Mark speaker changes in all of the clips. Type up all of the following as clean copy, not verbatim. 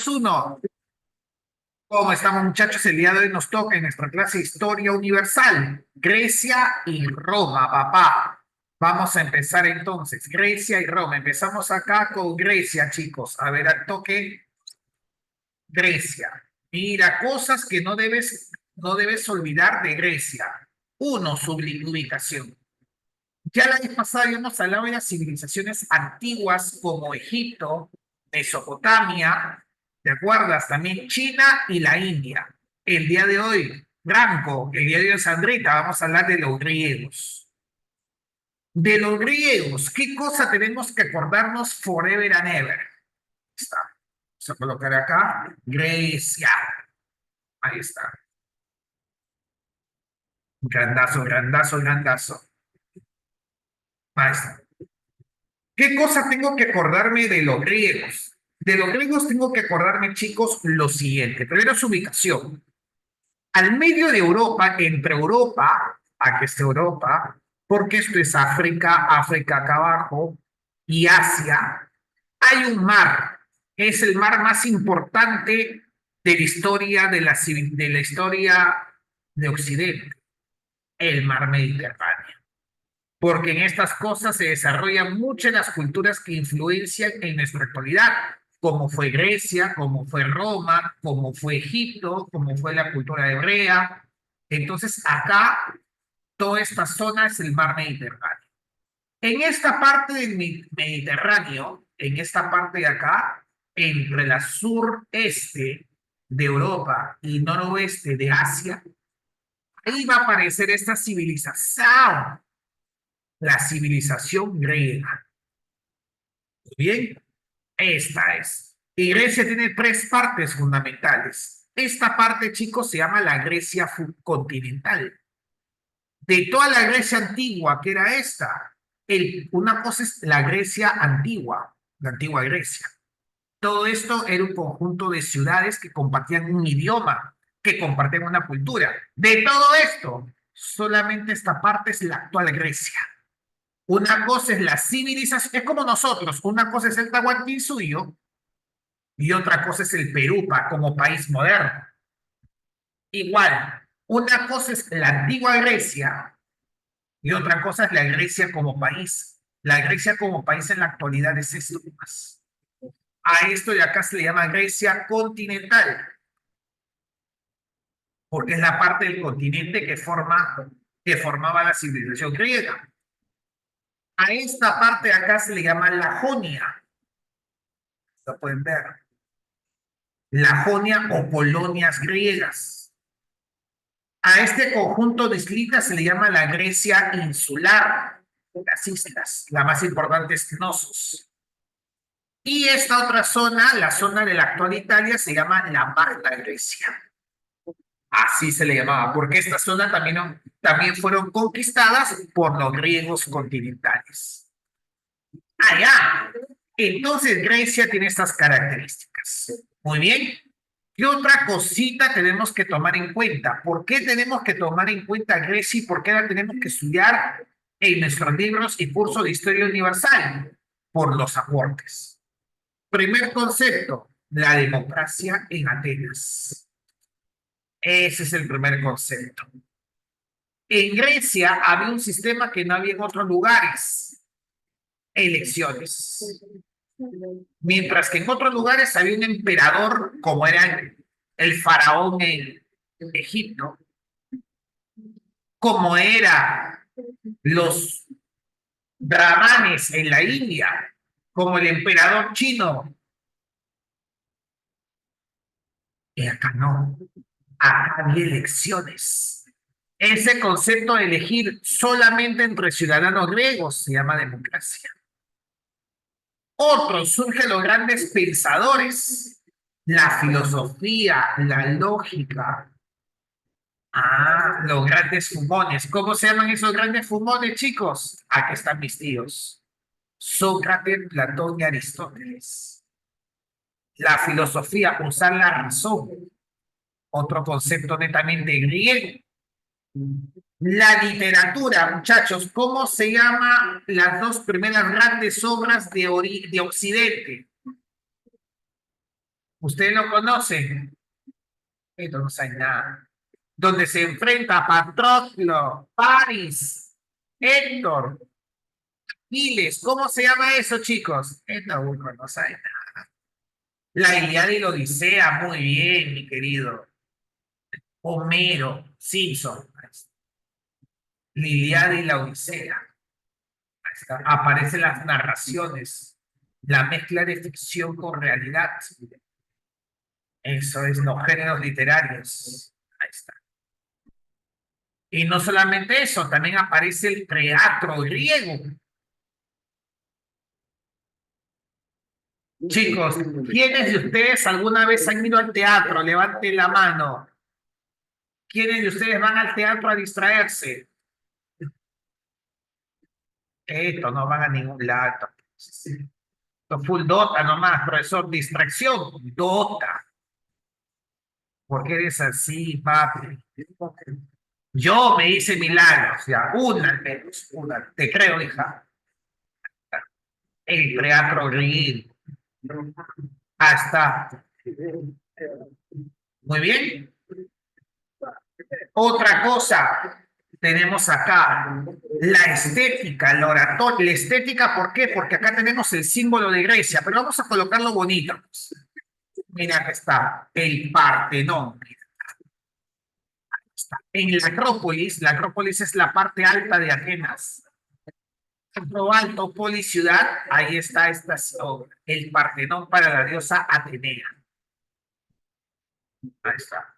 Speaker 1: Uno. ¿Cómo estamos, muchachos? El día de hoy nos toca en nuestra clase de Historia Universal, Grecia y Roma, papá. Vamos a empezar entonces, Grecia y Roma. Empezamos acá con Grecia, chicos. A ver, al toque, Grecia. Mira, cosas que no debes olvidar de Grecia. Uno, su ubicación. Ya la vez pasada habíamos hablado de las civilizaciones antiguas como Egipto, Mesopotamia, ¿te acuerdas? También China y la India. El día de hoy, Franco, el día de hoy, Sandrita, vamos a hablar de los griegos. De los griegos, ¿qué cosa tenemos que acordarnos forever and ever? Está. Vamos a colocar acá, Grecia. Ahí está. Grandazo, grandazo, grandazo. Ahí está. ¿Qué cosa tengo que acordarme de los griegos? De los griegos tengo que acordarme, chicos, lo siguiente. Primero su ubicación. Al medio de Europa, entre Europa, aquí está Europa, porque esto es África, África acá abajo, y Asia, hay un mar. Es el mar más importante de la historia de la historia de Occidente, el mar Mediterráneo, porque en estas cosas se desarrollan muchas de las culturas que influencian en nuestra actualidad, como fue Grecia, como fue Roma, como fue Egipto, como fue la cultura hebrea. Entonces, acá, toda esta zona es el mar Mediterráneo. En esta parte del Mediterráneo, en esta parte de acá, entre la sureste de Europa y noroeste de Asia, ahí va a aparecer esta civilización, la civilización griega. Bien, esta es. Y Grecia tiene tres partes fundamentales. Esta parte, chicos, se llama la Grecia continental. De toda la Grecia antigua, que era esta, una cosa es la Grecia antigua, la antigua Grecia. Todo esto era un conjunto de ciudades que compartían un idioma, que compartían una cultura. De todo esto, solamente esta parte es la actual Grecia. Una cosa es la civilización, es como nosotros, una cosa es el Tahuantinsuyo y otra cosa es el Perú como país moderno. Igual, una cosa es la antigua Grecia y otra cosa es la Grecia como país. La Grecia como país en la actualidad es esto más. A esto de acá se le llama Grecia continental, porque es la parte del continente que formaba la civilización griega. A esta parte de acá se le llama la Jonia, lo pueden ver. La Jonia o colonias griegas. A este conjunto de islitas se le llama la Grecia insular, las islas, la más importante es Knossos. Y esta otra zona, la zona de la actual Italia, se llama la Magna Grecia. Así se le llamaba, porque esta zona también fueron conquistadas por los griegos continentales. Allá. Entonces Grecia tiene estas características. Muy bien. ¿Qué otra cosita tenemos que tomar en cuenta? ¿Por qué tenemos que tomar en cuenta Grecia y por qué la tenemos que estudiar en nuestros libros y curso de Historia Universal? Por los aportes. Primer concepto, la democracia en Atenas. Ese es el primer concepto. En Grecia había un sistema que no había en otros lugares, elecciones. Mientras que en otros lugares había un emperador, como era el faraón en Egipto, como era los brahmanes en la India, como el emperador chino. Y acá no, acá había elecciones. Ese concepto de elegir solamente entre ciudadanos griegos se llama democracia. Otros surgen los grandes pensadores, la filosofía, la lógica. Los grandes fumones. ¿Cómo se llaman esos grandes fumones, chicos? Aquí están mis tíos. Sócrates, Platón y Aristóteles. La filosofía, usar la razón. Otro concepto netamente griego. La literatura, muchachos, ¿cómo se llaman las dos primeras grandes obras de Occidente? ¿Ustedes lo conocen? Esto no sabe nada. Donde se enfrenta Patroclo, Paris, Héctor, Aquiles. ¿Cómo se llama eso, chicos? Esto uno no sabe nada. La Ilíada y la Odisea, muy bien, mi querido. Homero, Simpson. La Ilíada y la Odisea. Ahí está. Aparecen las narraciones, la mezcla de ficción con realidad. Eso es los géneros literarios. Ahí está. Y no solamente eso, también aparece el teatro griego. Chicos, ¿quiénes de ustedes alguna vez han ido al teatro? Levanten la mano. ¿Quiénes de ustedes van al teatro a distraerse? Esto no van a ningún lado. Esto full dota nomás, profesor. Distracción, dota. ¿Por qué eres así, papi? Yo me hice milagros, ya, una al menos, una. Te creo, hija. El teatro griego. Hasta. Muy bien. Otra cosa tenemos acá, la estética, la oratoria. La estética, ¿por qué? Porque acá tenemos el símbolo de Grecia, pero vamos a colocarlo bonito. Mira, acá está el Partenón. En la Acrópolis es la parte alta de Atenas. Lo alto, ciudad, ahí está el Partenón para la diosa Atenea. Ahí está.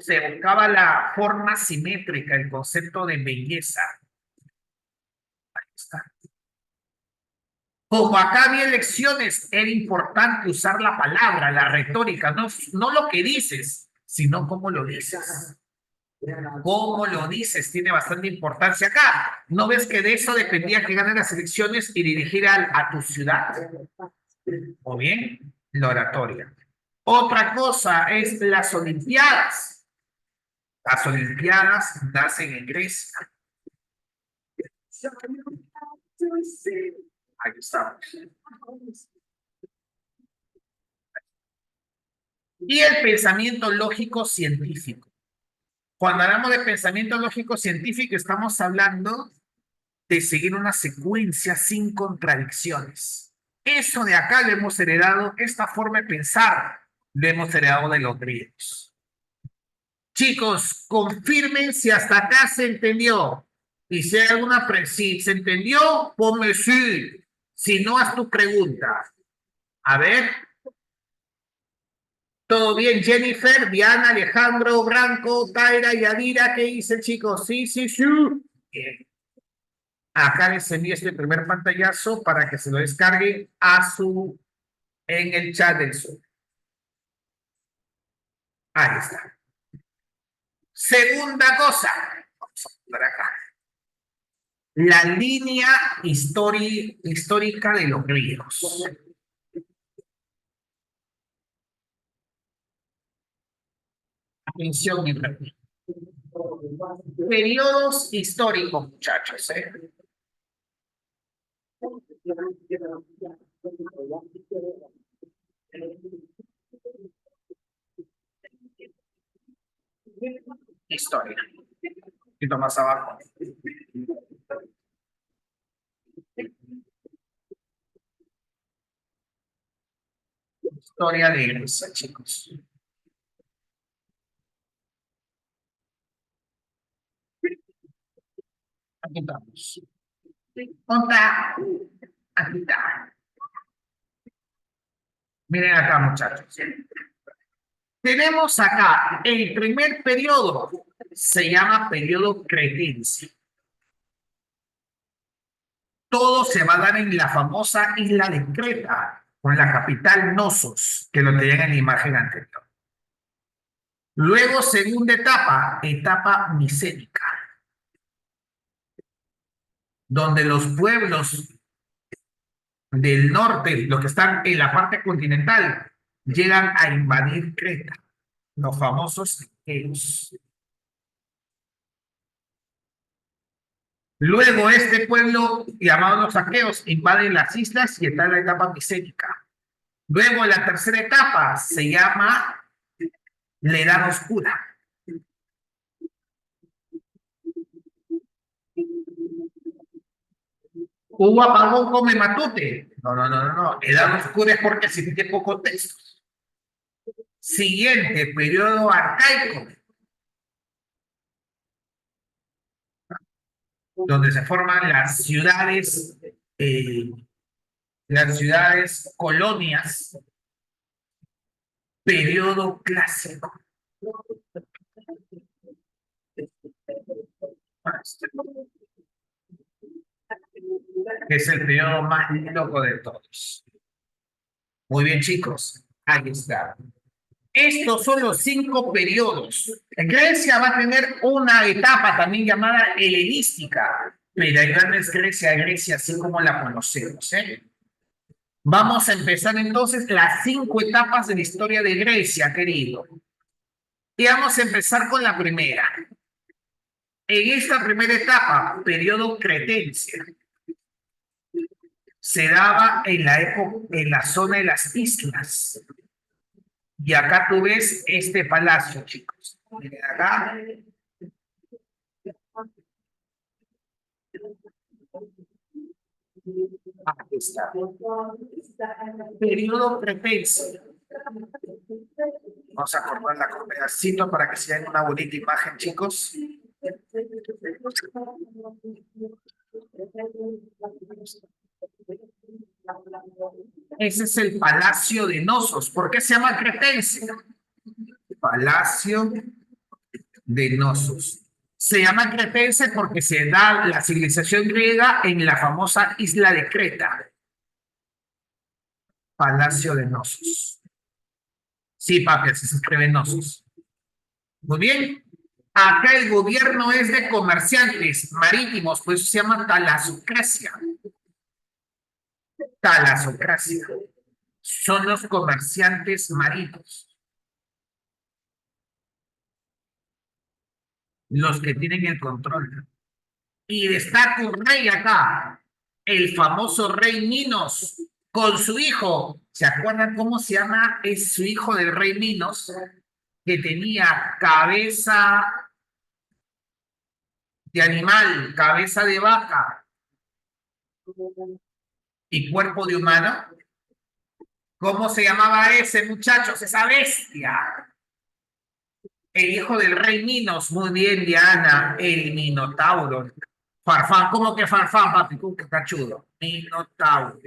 Speaker 1: Se buscaba la forma simétrica, el concepto de belleza. Ahí está. Como acá había elecciones, era importante usar la palabra, la retórica, no lo que dices, sino cómo lo dices. Cómo lo dices tiene bastante importancia acá. ¿No ves que de eso dependía que ganen las elecciones y dirigir a tu ciudad? ¿O bien? La oratoria. Otra cosa es las Olimpiadas. Las Olimpiadas nacen en Grecia. Ahí estamos. Y el pensamiento lógico científico. Cuando hablamos de pensamiento lógico científico, estamos hablando de seguir una secuencia sin contradicciones. Eso de acá lo hemos heredado, esta forma de pensar lo hemos heredado de los griegos. Chicos, confirmen si hasta acá se entendió. Y si hay si se entendió, ponme sí. Si no, haz tu pregunta. A ver. ¿Todo bien, Jennifer, Diana, Alejandro, Branco, Taira, Yadira? ¿Qué dicen, chicos? Sí, sí, sí. Bien. Acá les envío este primer pantallazo para que se lo descarguen en el chat del Zoom. Ahí está. Segunda cosa. Vamos a poner acá. La línea histórica de los griegos. Atención, mi hermano. Periodos históricos, muchachos. Historia. Un poquito más abajo. Historia de Grecia, chicos. Aquí estamos. Otra. Aquí está. Miren acá, muchachos. Tenemos acá el primer periodo, se llama periodo cretense. Todo se va a dar en la famosa isla de Creta, con la capital Nosos, que lo tenían en la imagen anterior. Luego, segunda etapa, etapa micénica, donde los pueblos del norte, los que están en la parte continental, llegan a invadir Creta, los famosos aqueos. Luego este pueblo, llamado los aqueos, invade las islas y está en la etapa micénica. Luego la tercera etapa se llama la Edad Oscura. Hubo apagón come matute. No, no, no, no, no. Edad Oscura es porque se tiene poco texto. Siguiente, periodo arcaico, donde se forman eh, las ciudades colonias, periodo clásico, que es el periodo más loco de todos. Muy bien, chicos, ahí está. Estos son los 5 periodos. Grecia va a tener una etapa también llamada helenística, pero ya no es Grecia, Grecia así como la conocemos, ¿eh? Vamos a empezar entonces las 5 etapas de la historia de Grecia, querido. Y vamos a empezar con la primera. En esta primera etapa, periodo cretense, se daba en la época, en la zona de las islas. Y acá tú ves este palacio, chicos. Miren acá, aquí está. Periodo cretense. Vamos a cortar la pedacito para que se vean una bonita imagen, chicos. Ese es el Palacio de Nosos. ¿Por qué se llama cretense? Palacio de Nosos. Se llama cretense porque se da la civilización griega en la famosa isla de Creta. Palacio de Nosos. Sí, papi, así se escribe Nosos. Muy bien. Acá el gobierno es de comerciantes marítimos, pues se llama talasocracia. Talasocracia. Son los comerciantes marítimos, los que tienen el control. Y destaca un rey acá, el famoso rey Minos, con su hijo. ¿Se acuerdan cómo se llama? Es su hijo del rey Minos, que tenía cabeza de animal, cabeza de vaca y cuerpo de humano. ¿Cómo se llamaba ese muchacho, esa bestia? El hijo del rey Minos, muy bien, Diana, el Minotauro. Farfán, ¿cómo que Farfán, papi? ¿Qué cachudo? Minotauro.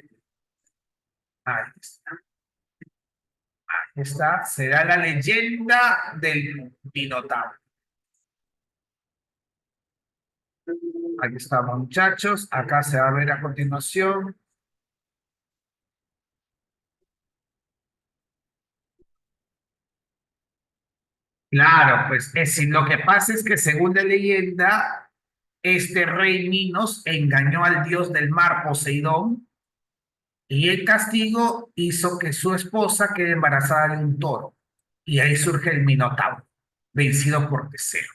Speaker 1: Ahí está. Esta será la leyenda del Minotauro. Aquí estamos, muchachos. Acá se va a ver a continuación. Claro, pues lo que pasa es que según la leyenda, este rey Minos engañó al dios del mar, Poseidón, y el castigo hizo que su esposa quede embarazada de un toro. Y ahí surge el Minotauro, vencido por Teseo.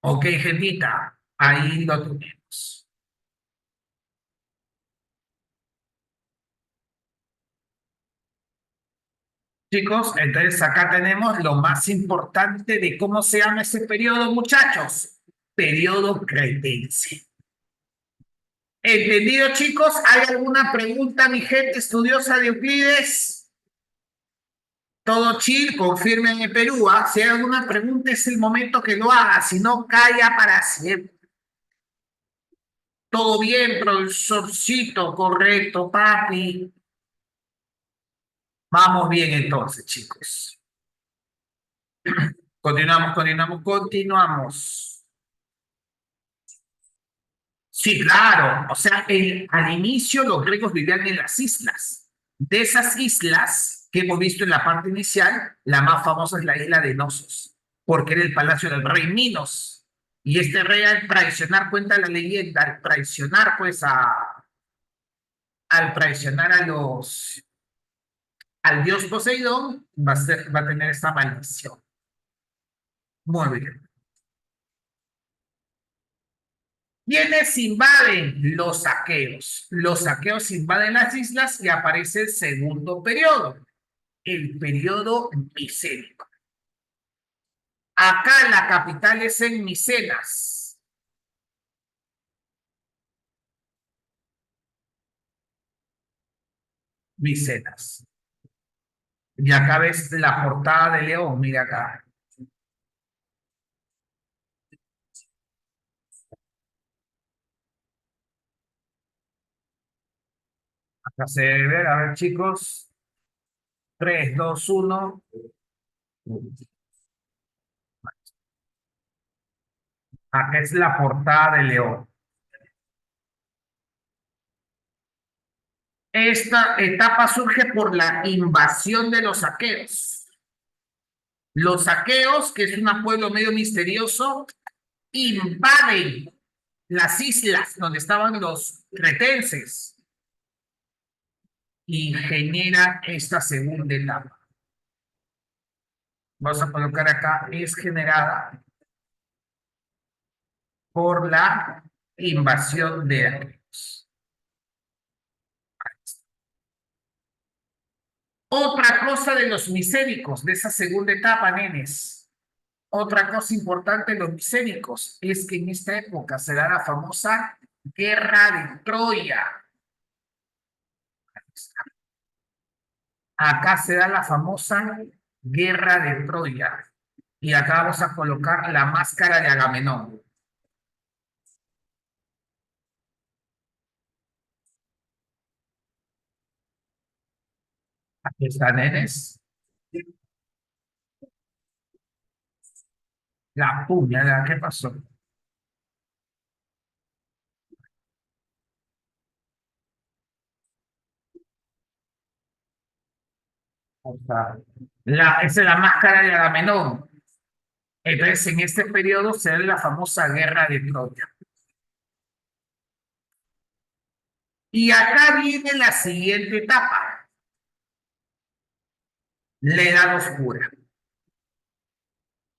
Speaker 1: Ok, gentita, ahí lo tenemos. Chicos, entonces acá tenemos lo más importante de cómo se llama ese periodo, muchachos. Periodo cretense. ¿Entendido, chicos? ¿Hay alguna pregunta, mi gente estudiosa de Euclides? Todo chill, confirmen en Perú. ¿Ah? Si hay alguna pregunta, es el momento que lo haga. Si no, calla para siempre. Todo bien, profesorcito, correcto, papi. Vamos bien entonces, chicos. Continuamos, continuamos, continuamos. Sí, claro. O sea, al inicio los griegos vivían en las islas. De esas islas que hemos visto en la parte inicial, la más famosa es la isla de Nosos, porque era el palacio del rey Minos. Y este rey al traicionar, cuenta la leyenda, al traicionar pues al traicionar al dios Poseidón, va a tener esta maldición. Muy bien. ¿Quiénes invaden? Los aqueos. Los aqueos invaden las islas y aparece el segundo periodo, el periodo micénico. Acá la capital es en Micenas. Micenas. Y acá ves la portada de León, mira acá. Acá se debe ver, a ver chicos, 3, 2, 1. Acá es la portada de León. Esta etapa surge por la invasión de los aqueos. Los aqueos, que es un pueblo medio misterioso, invaden las islas donde estaban los cretenses y genera esta segunda etapa. Vamos a colocar acá, es generada por la invasión de aqueos. Otra cosa de los micénicos, de esa segunda etapa, nenes. Otra cosa importante de los micénicos es que en esta época se da la famosa Guerra de Troya. Acá se da la famosa Guerra de Troya. Y acá vamos a colocar la máscara de Agamenón. Aquí está, nenes. La puñalada, ¿qué pasó? O sea, esa es la máscara de Agamenón. Entonces, en este periodo se da la famosa Guerra de Troya. Y acá viene la siguiente etapa, la Edad Oscura.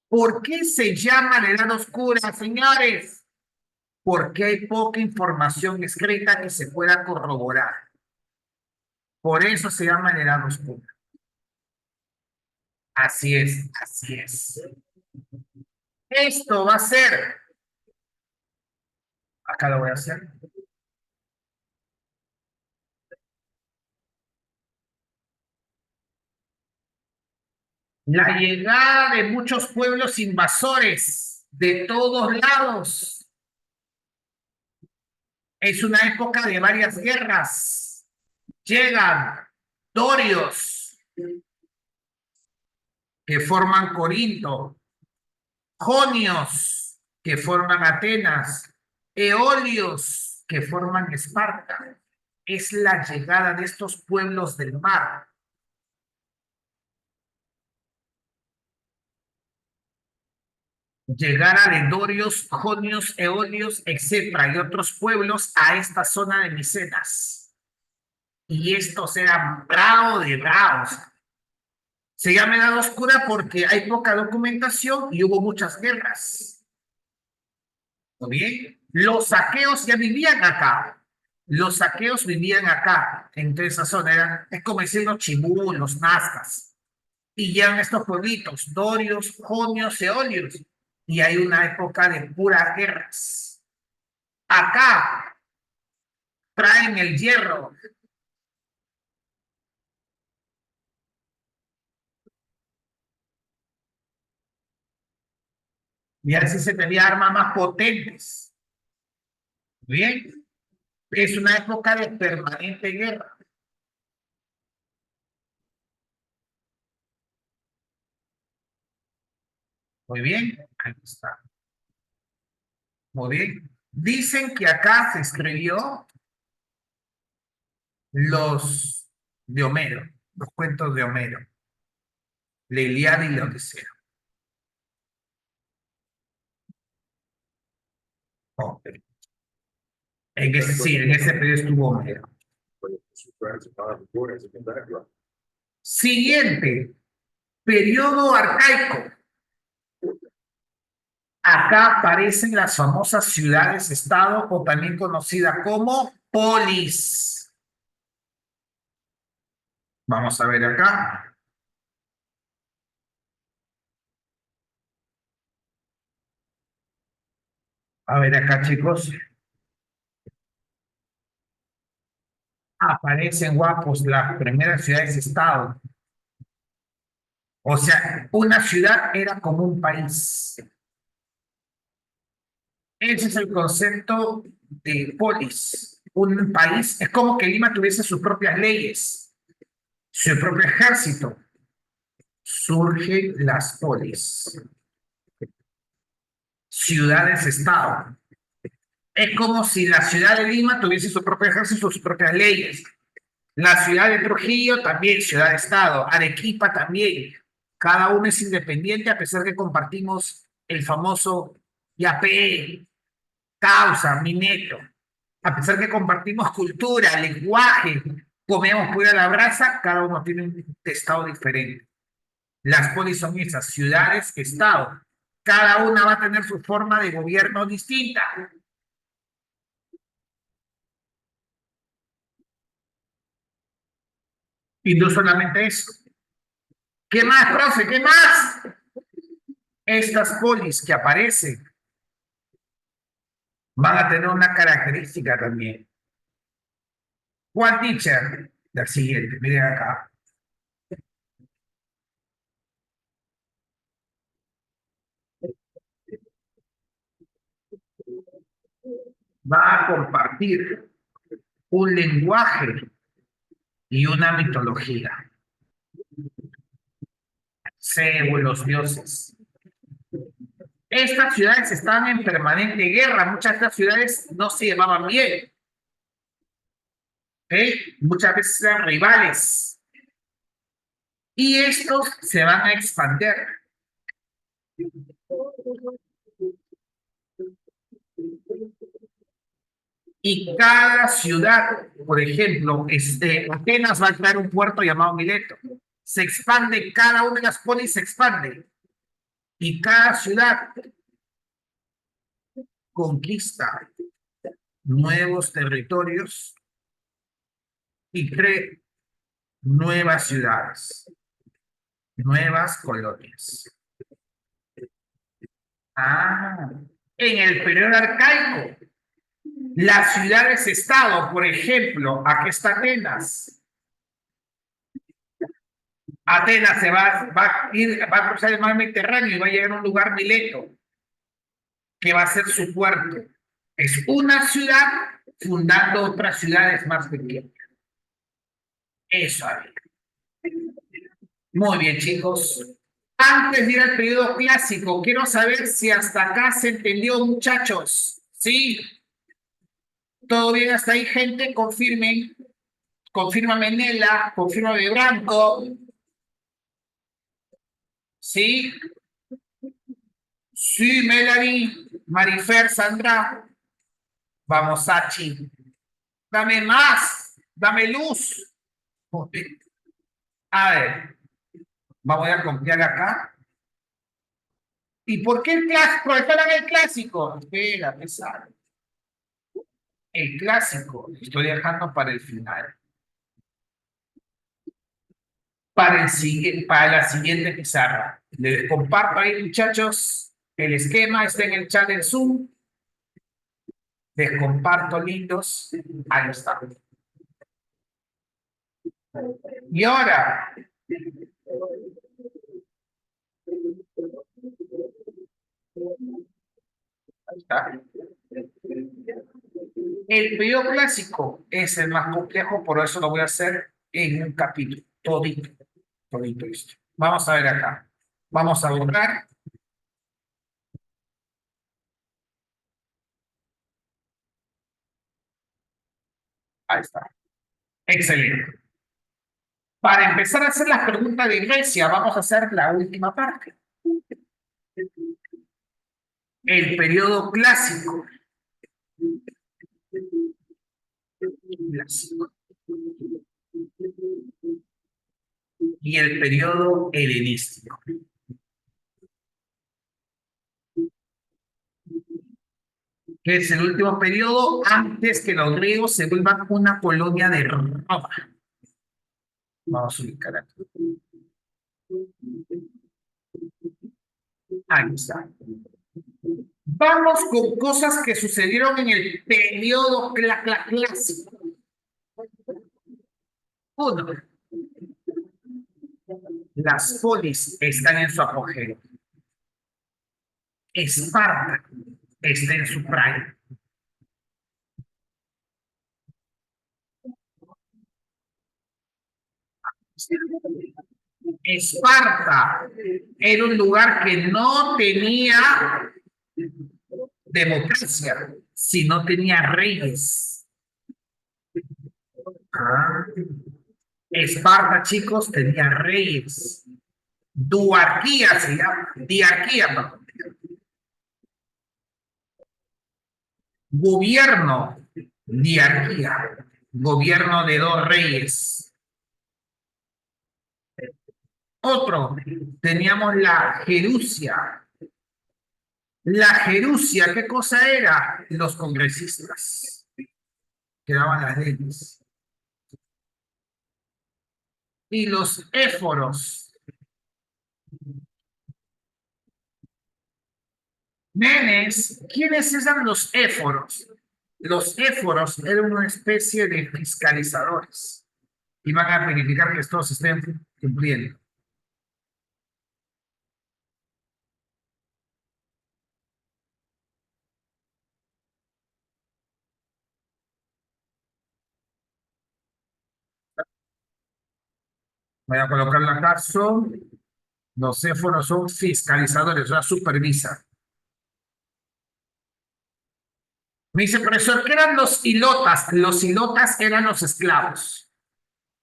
Speaker 1: ¿Por qué se llama la Edad Oscura, señores? Porque hay poca información escrita que se pueda corroborar. Por eso se llama la Edad Oscura. Así es, así es. Esto va a ser, acá lo voy a hacer, la llegada de muchos pueblos invasores de todos lados. Es una época de varias guerras. Llegan dorios que forman Corinto, jonios que forman Atenas, eolios que forman Esparta. Es la llegada de estos pueblos del mar. Llegada de dorios, jonios, eolios, etcétera, y otros pueblos a esta zona de Micenas. Y estos eran bravos de bravos. Se llama Edad Oscura porque hay poca documentación y hubo muchas guerras. ¿Muy bien? Los saqueos ya vivían acá. Los saqueos vivían acá, en toda esa zona. Es como decir los chibú, los nazcas. Y llegan estos pueblitos, dorios, jonios, eolios. Y hay una época de puras guerras. Acá traen el hierro. Y así se tenía armas más potentes. ¿Muy bien? Es una época de permanente guerra. Muy bien, ahí está. Muy bien. Dicen que acá se escribió los de Homero, los cuentos de Homero, la Ilíada y la Odisea. Oh, sí, en ese periodo estuvo Homero. Siguiente, periodo arcaico. Acá aparecen las famosas ciudades-estado o también conocida como polis. Vamos a ver acá. A ver acá, chicos. Aparecen guapos las primeras ciudades-estado. O sea, una ciudad era como un país. Ese es el concepto de polis. Un país es como que Lima tuviese sus propias leyes, su propio ejército. Surgen las polis, ciudades-estado. Es como si la ciudad de Lima tuviese su propio ejército, sus propias leyes. La ciudad de Trujillo también, ciudad-estado. Arequipa también. Cada uno es independiente a pesar que compartimos el famoso YAPE, Causa, Mineto. A pesar que compartimos cultura, lenguaje, comemos pollo a la brasa, cada uno tiene un estado diferente. Las polis son esas ciudades-estado. Cada una va a tener su forma de gobierno distinta. Y no solamente eso. ¿Qué más, profe? ¿Qué más? Estas polis que aparecen van a tener una característica también. ¿Cuál teacher? La siguiente, miren acá. Va a compartir un lenguaje y una mitología. Según los dioses. Estas ciudades estaban en permanente guerra. Muchas de estas ciudades no se llevaban bien. Muchas veces eran rivales. Y estos se van a expandir. Y cada ciudad, por ejemplo, Atenas va a crear un puerto llamado Mileto. Se expande, cada una de las polis se expande. Y cada ciudad conquista nuevos territorios y crea nuevas ciudades, nuevas colonias. Ah, en el periodo arcaico, las ciudades-estado, por ejemplo, aquí está Atenas. Atenas va a cruzar el mar Mediterráneo y va a llegar a un lugar Mileto, que va a ser su puerto. Es una ciudad fundando otras ciudades más pequeñas. Eso, amigo. Muy bien, chicos. Antes de ir al periodo clásico, quiero saber si hasta acá se entendió, muchachos. ¿Sí? ¿Todo bien hasta ahí, gente? Confirmen. Confírmame Nela, confírmame Branco. ¿Sí? Sí, Melanie, Marifer, Sandra. Vamos, Sachi. Dame más. Dame luz. A ver, vamos a copiar acá. ¿Y por qué el clásico? ¿Están en el clásico? Espera, pesado. El clásico, estoy dejando para el final. Para la siguiente pizarra. Les comparto ahí, muchachos, el esquema está en el chat del Zoom. Les comparto lindos. Ahí está. Y ahora, ahí está. El periodo clásico es el más complejo, por eso lo voy a hacer en un capítulo, todito, todito esto. Vamos a ver acá. Vamos a borrar. Ahí está. Excelente. Para empezar a hacer las preguntas de Grecia, vamos a hacer la última parte. El periodo clásico. Clásico. Y el periodo helenístico. que es el último periodo antes que los griegos se vuelvan una colonia de Roma. Vamos a ubicar aquí. Ahí está. Vamos con cosas que sucedieron en el periodo clásico. Uno, las polis están en su apogeo. Esparta está en su prime. Esparta era un lugar que no tenía democracia, sino tenía reyes. Ah. Esparta, chicos, tenía reyes. Duarquía se llama, diarquía, perdón. Gobierno, diarquía, gobierno de dos reyes. Otro, teníamos la Jerusia. La Jerusia, ¿qué cosa era? Los congresistas que daban las leyes. Y los éforos. Nenes, ¿quiénes eran los éforos? Los éforos eran una especie de fiscalizadores y van a verificar que todos estén cumpliendo. Voy a colocarlo acá, los éforos son fiscalizadores, o sea, supervisan. Me dice, profesor, ¿qué eran los hilotas? Los hilotas eran los esclavos.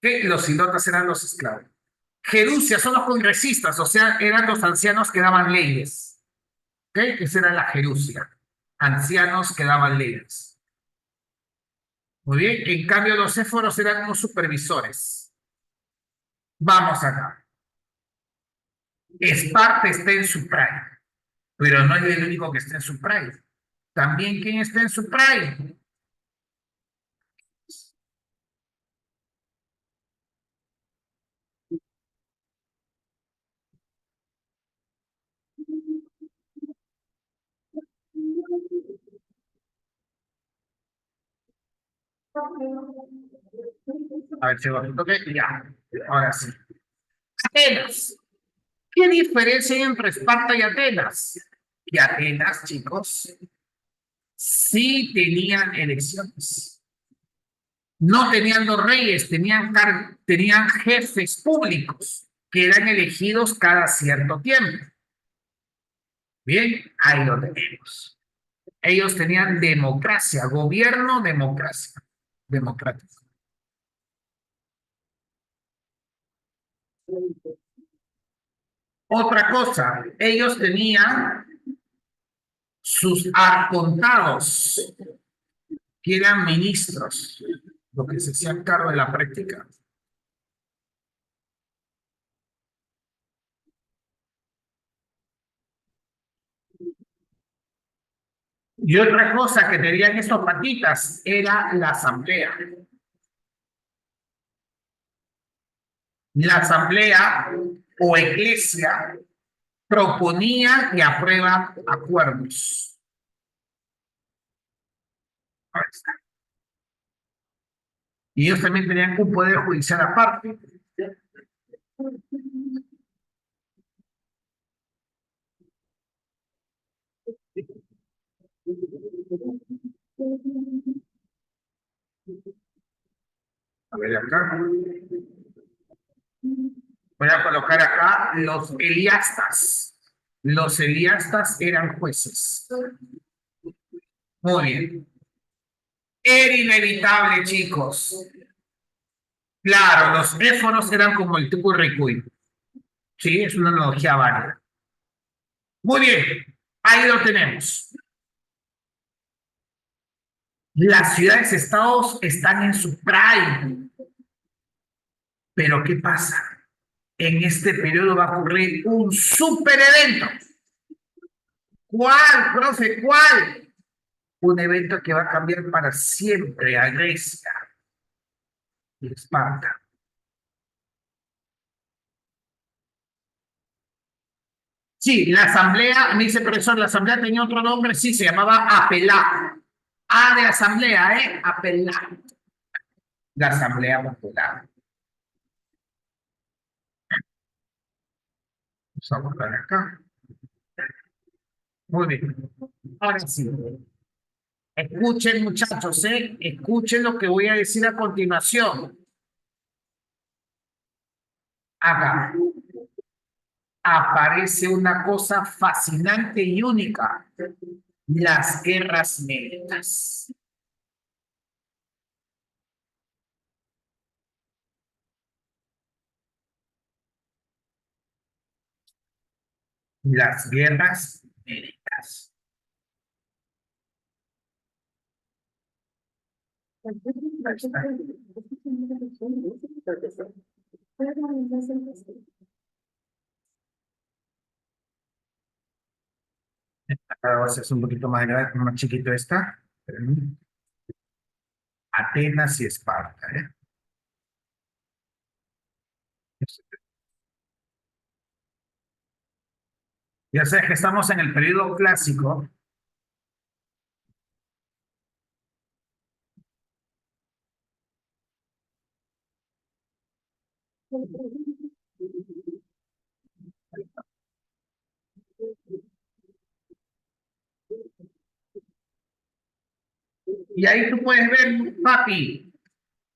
Speaker 1: ¿Qué? Los hilotas eran los esclavos. Jerusia son los congresistas, o sea, eran los ancianos que daban leyes. ¿Ok? Esa era la Jerusia. Ancianos que daban leyes. Muy bien, en cambio los éforos eran unos supervisores. Vamos acá. Esparta está en su prime, pero no es el único que está en su prime. También, ¿quién está en su prime? A ver, segundo, ya, ahora sí. Atenas. ¿Qué diferencia hay entre Esparta y Atenas? Que Atenas, chicos, sí tenían elecciones. No tenían los reyes, tenían jefes públicos que eran elegidos cada cierto tiempo. Bien, ahí lo tenemos. Ellos tenían democracia, gobierno, democracia, democrático. Otra cosa, ellos tenían sus arcontados, que eran ministros, lo que se hacían cargo de la práctica. Y otra cosa que tenían estos patitas era la asamblea. La asamblea o iglesia proponía y aprueba acuerdos. Y ellos también tenían un poder judicial aparte. A ver acá. Voy a colocar acá los eliastas. Los eliastas eran jueces. Muy bien. Era inevitable, chicos. Claro, los éforos eran como el tipo ricuy. Sí, es una analogía válida. Muy bien, ahí lo tenemos. Las ciudades-estados están en su prime. Pero ¿qué pasa? En este periodo va a ocurrir un super evento. ¿Cuál, profe? ¿Cuál? un evento que va a cambiar para siempre a Grecia y Esparta. Sí, la asamblea, me dice el profesor, la asamblea tenía otro nombre, sí, se llamaba apelar. A de asamblea, apelar. La asamblea popular. Vamos a buscar acá. Muy bien. Ahora sí. Escuchen, muchachos, escuchen lo que voy a decir a continuación. Acá aparece una cosa fascinante y única: las guerras médicas. Las guerras médicas. Ahí está. Ahora es un poquito más grande, más chiquito está. Atenas y Esparta, ¿eh? Ya sabes que estamos en el periodo clásico. Y ahí tú puedes ver, papi,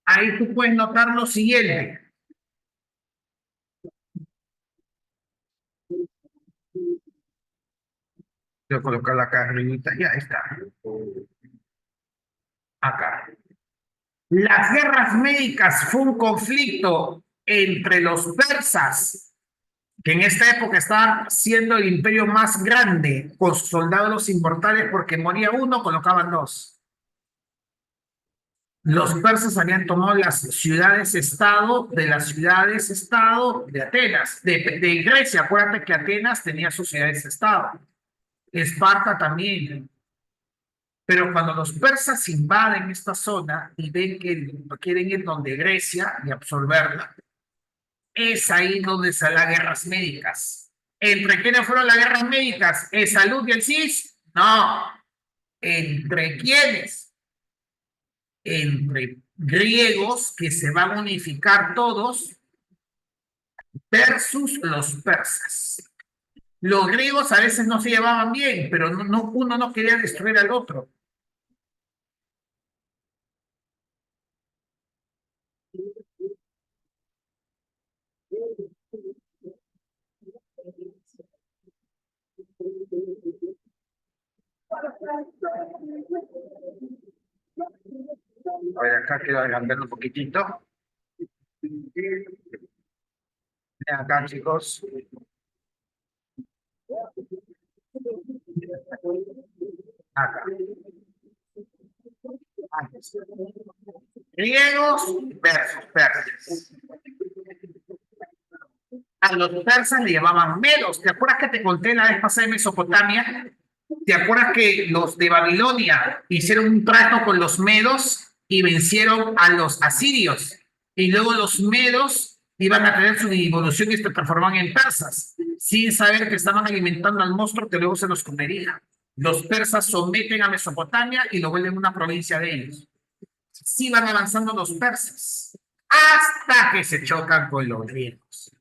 Speaker 1: ahí tú puedes notar lo siguiente. Voy a colocarla acá arribita, ya está. Acá. Las guerras médicas fue un conflicto entre los persas, que en esta época estaban siendo el imperio más grande, con sus soldados inmortales, porque moría uno, colocaban dos. Los persas habían tomado las ciudades-estado de las ciudades-estado de Atenas, de Grecia. Acuérdate que Atenas tenía sus ciudades-estado. Esparta también. Pero cuando los persas invaden esta zona y ven que quieren ir donde Grecia y absorberla, es ahí donde se las guerras médicas. ¿Entre quiénes fueron las guerras médicas? ¿El Salud y el CIS? No. ¿Entre quiénes? Entre griegos, que se van a unificar todos, versus los persas. Los griegos a veces no se llevaban bien, pero uno no quería destruir al otro. A ver, acá quiero agrandarlo un poquitito. Acá, chicos. Acá. Griegos versus persas. A los persas le llamaban medos. ¿Te acuerdas que te conté la vez pasada de Mesopotamia? ¿Te acuerdas que los de Babilonia hicieron un trato con los medos y vencieron a los asirios? Y luego los medos iban a tener su evolución y se transformaban en persas, sin saber que estaban alimentando al monstruo que luego se los comería. Los persas someten a Mesopotamia y lo vuelven una provincia de ellos. Sí van avanzando los persas, hasta que se chocan con los griegos.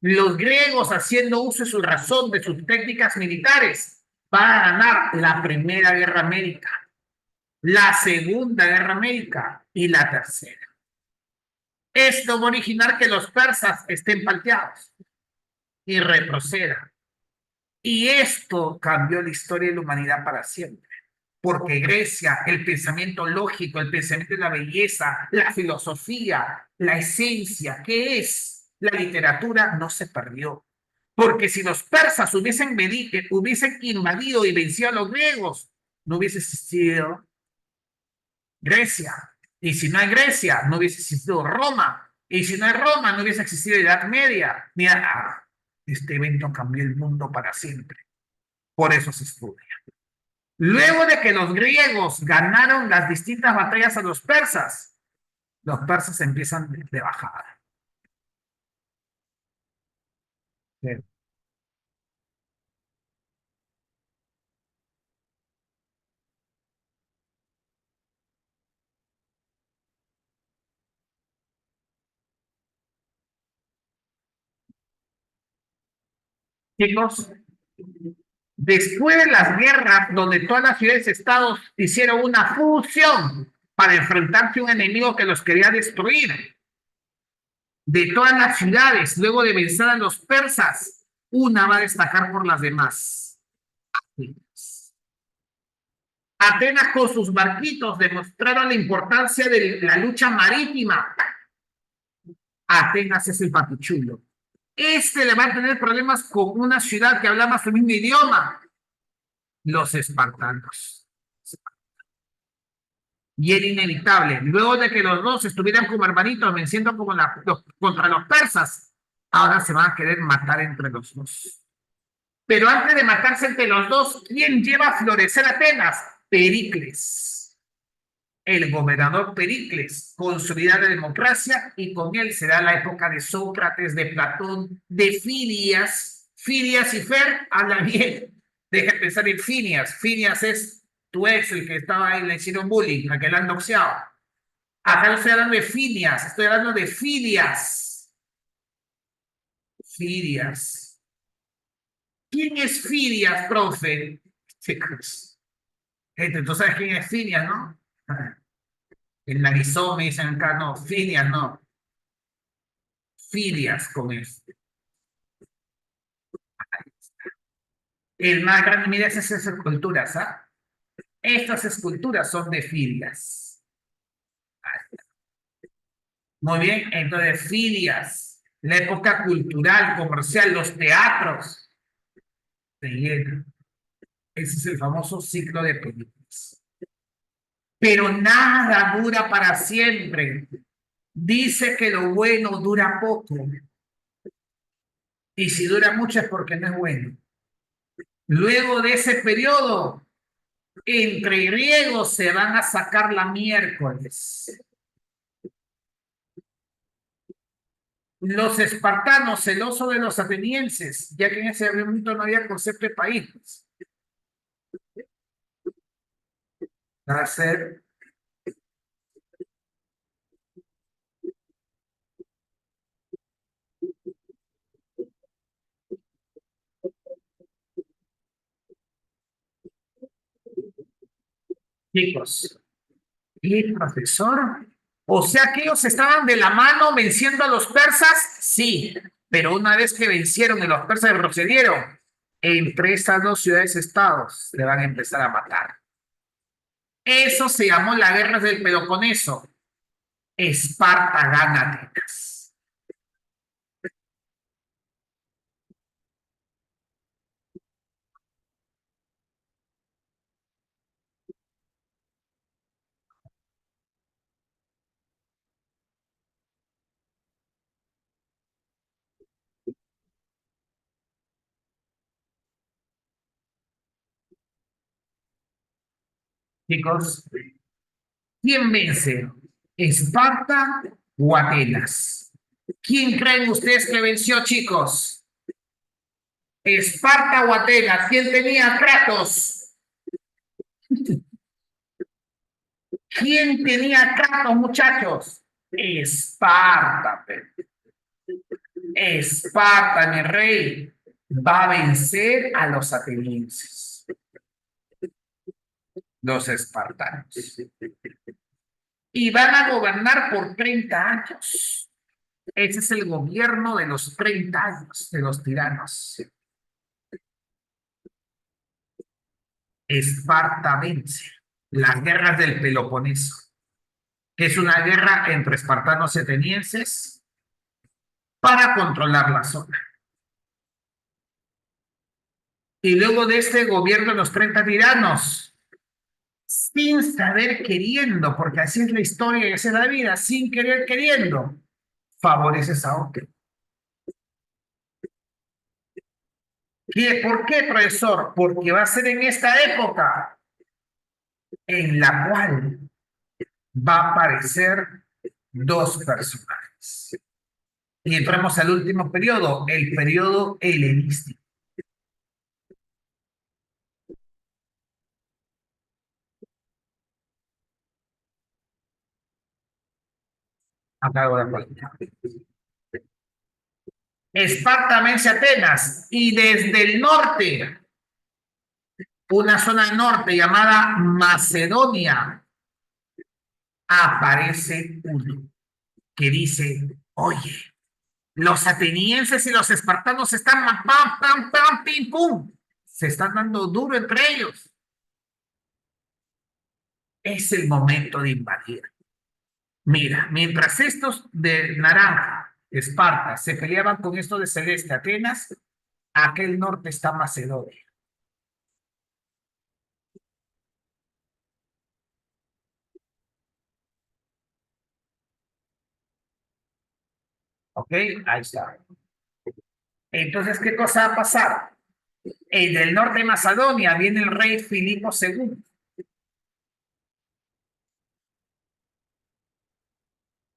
Speaker 1: Los griegos, haciendo uso de su razón, de sus técnicas militares, van a ganar la Primera Guerra Médica, la Segunda Guerra Médica y la Tercera. Esto va a originar que los persas estén palteados y retrocedan. Y esto cambió la historia de la humanidad para siempre. Porque Grecia, el pensamiento lógico, el pensamiento de la belleza, la filosofía, la esencia, ¿qué es? La literatura no se perdió. Porque si los persas hubiesen invadido y vencido a los griegos, no hubiese existido Grecia. Y si no hay Grecia, no hubiese existido Roma. Y si no hay Roma, no hubiese existido Edad Media. Este evento cambió el mundo para siempre. Por eso se estudia. Luego de que los griegos ganaron las distintas batallas a los persas empiezan de bajada. Sí. Chicos, después de las guerras, donde todas las ciudades-estados hicieron una fusión para enfrentarse a un enemigo que los quería destruir, de todas las ciudades, luego de vencer a los persas, una va a destacar por las demás. Atenas con sus barquitos demostraron la importancia de la lucha marítima. Atenas es el papichulo. Este le va a tener problemas con una ciudad que hablaba su mismo idioma, los espartanos. Y era inevitable. Luego de que los dos estuvieran como hermanitos venciendo como contra los persas, ahora se van a querer matar entre los dos. Pero antes de matarse entre los dos, ¿quién lleva a florecer Atenas? Pericles. El gobernador Pericles consolida la democracia y con él será la época de Sócrates, de Platón, de Filias. Filias y Fer hablan bien. Deja de pensar en Finias. Finias es tu ex, el que estaba ahí, le hicieron bullying, a que le han doxeado. Acá no estoy hablando de Finias, estoy hablando de Filias. Filias. ¿Quién es Filias, profe? Chicos. Gente, tú sabes quién es Filias, ¿no? El narizón me dicen acá, no, Filias no. Filias con este. El más grande, mira esas esculturas, ¿ah? Estas esculturas son de Filias. Muy bien, entonces Filias, la época cultural, comercial, los teatros se llenan. Ese es el famoso ciclo de películas. Pero nada dura para siempre. Dice que lo bueno dura poco. Y si dura mucho es porque no es bueno. Luego de ese periodo, entre griegos se van a sacar la miércoles. Los espartanos, celosos de los atenienses, ya que en ese momento no había concepto de país, va a ser chicos. ¿Y profesor? O sea que ellos estaban de la mano venciendo a los persas, sí, pero una vez que vencieron y los persas retrocedieron, entre estas dos ciudades-estados le van a empezar a matar. Eso se llamó la guerra del Peloponeso. Esparta gana Atenas. Chicos, ¿quién vence? ¿Esparta o Atenas? ¿Quién creen ustedes que venció, chicos? ¿Esparta o Atenas? ¿Quién tenía Kratos? ¿Quién tenía Kratos, muchachos? Esparta, Esparta, mi rey, va a vencer a los atenienses, los espartanos. Y van a gobernar por 30 años. Ese es el gobierno de los 30 años de los tiranos. Esparta vence las guerras del Peloponeso, que es una guerra entre espartanos y atenienses para controlar la zona. Y luego de este gobierno de los 30 tiranos, sin saber queriendo, porque así es la historia y así es la vida, sin querer queriendo, favoreces a otro. ¿Por qué, profesor? Porque va a ser en esta época en la cual va a aparecer dos personajes. Y entramos al último periodo, el periodo helenístico. Acá voy a colocar. Esparta vence a Atenas y desde el norte, una zona al norte llamada Macedonia, aparece uno que dice, oye, los atenienses y los espartanos están pam, pam, pam, pim, pum. Se están dando duro entre ellos. Es el momento de invadir. Mira, mientras estos de naranja, Esparta, se peleaban con estos de celeste, Atenas, aquel norte está Macedonia. ¿Ok? Ahí está. Entonces, ¿qué cosa va a pasar? En el norte de Macedonia viene el rey Filipo II.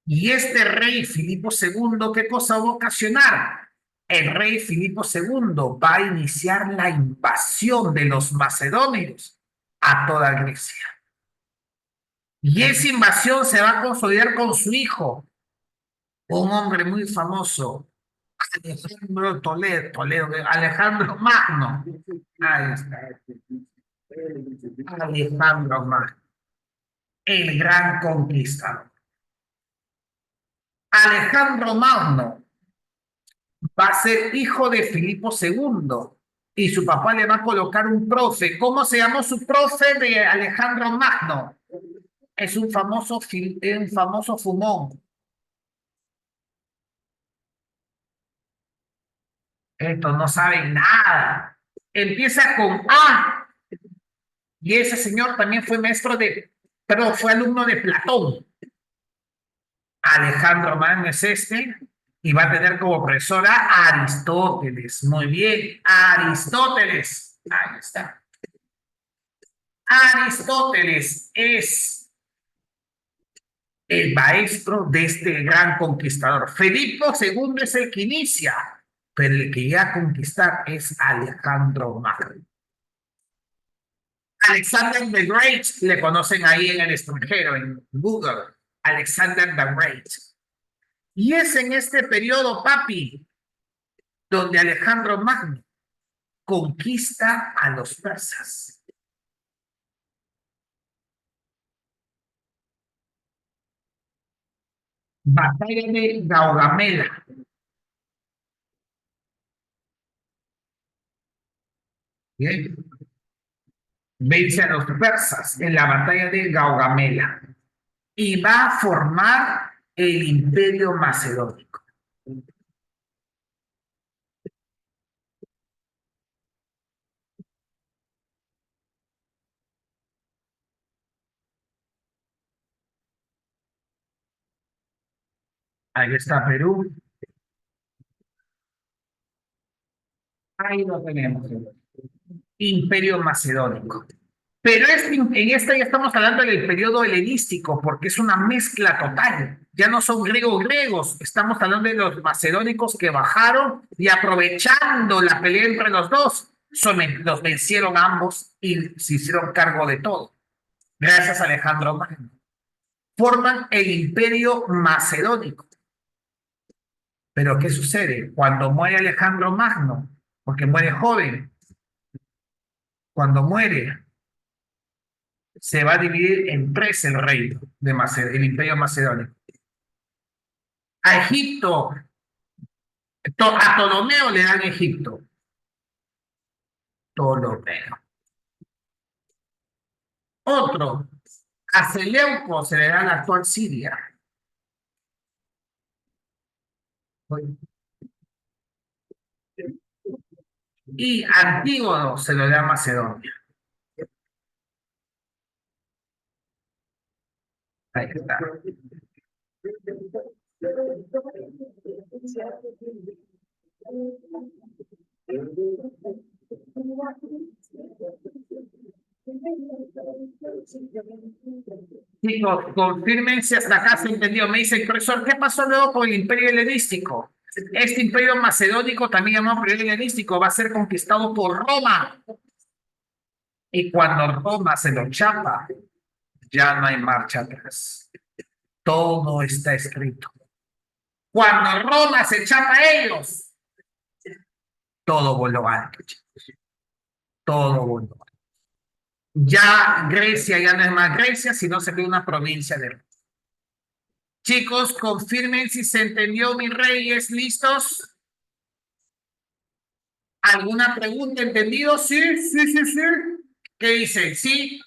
Speaker 1: Y este rey Filipo II, ¿qué cosa va a ocasionar? El rey Filipo II va a iniciar la invasión de los macedonios a toda Grecia. Y esa invasión se va a consolidar con su hijo, un hombre muy famoso, Alejandro Toledo, Alejandro Magno. Ahí está. Alejandro Magno, el gran conquistador. Alejandro Magno va a ser hijo de Filipo II y su papá le va a colocar un profe. ¿Cómo se llamó su profe de Alejandro Magno? Es un famoso fumón. Estos no saben nada. Empieza con A y ese señor también fue pero fue alumno de Platón. Alejandro Magno es este y va a tener como profesora a Aristóteles. Muy bien, Aristóteles. Ahí está. Aristóteles es el maestro de este gran conquistador. Felipe II es el que inicia, pero el que llega a conquistar es Alejandro Magno. Alexander the Great, le conocen ahí en el extranjero, en Google. Alexander the Great. Y es en este periodo, papi, donde Alejandro Magno conquista a los persas. Batalla de Gaugamela. ¿Bien? Vence a los persas en la batalla de Gaugamela y va a formar el imperio macedónico. Ahí está Perú, ahí lo tenemos. Imperio macedónico. Pero en esta ya estamos hablando del periodo helenístico, porque es una mezcla total. Ya no son griegos griegos, estamos hablando de los macedónicos que bajaron y aprovechando la pelea entre los dos, los vencieron ambos y se hicieron cargo de todo. Gracias a Alejandro Magno. Forman el imperio macedónico. Pero ¿qué sucede? Cuando muere Alejandro Magno, porque muere joven, cuando muere, se va a dividir en tres el reino de Macedonia, el imperio macedónico. A Egipto, a Ptolomeo le dan Egipto. Ptolomeo. Otro, a Seleuco se le da la actual Siria. Y Antígono se lo da a Macedonia. Ahí está. Chicos, confirmen si hasta acá se entendió. Me dice el profesor, ¿qué pasó luego con el imperio helenístico? Este imperio macedónico, también llamado imperio helenístico, va a ser conquistado por Roma. Y cuando Roma se lo chapa, ya no hay marcha atrás. Todo está escrito. Cuando Roma se chapa a ellos, todo voló alto, chicos. Todo voló alto. Ya Grecia ya no es más Grecia, sino se ve una provincia de Roma. Chicos, confirmen si se entendió, mis reyes, ¿listos? ¿Alguna pregunta? ¿Entendido? Sí, sí, sí, sí. ¿Qué dicen? Sí.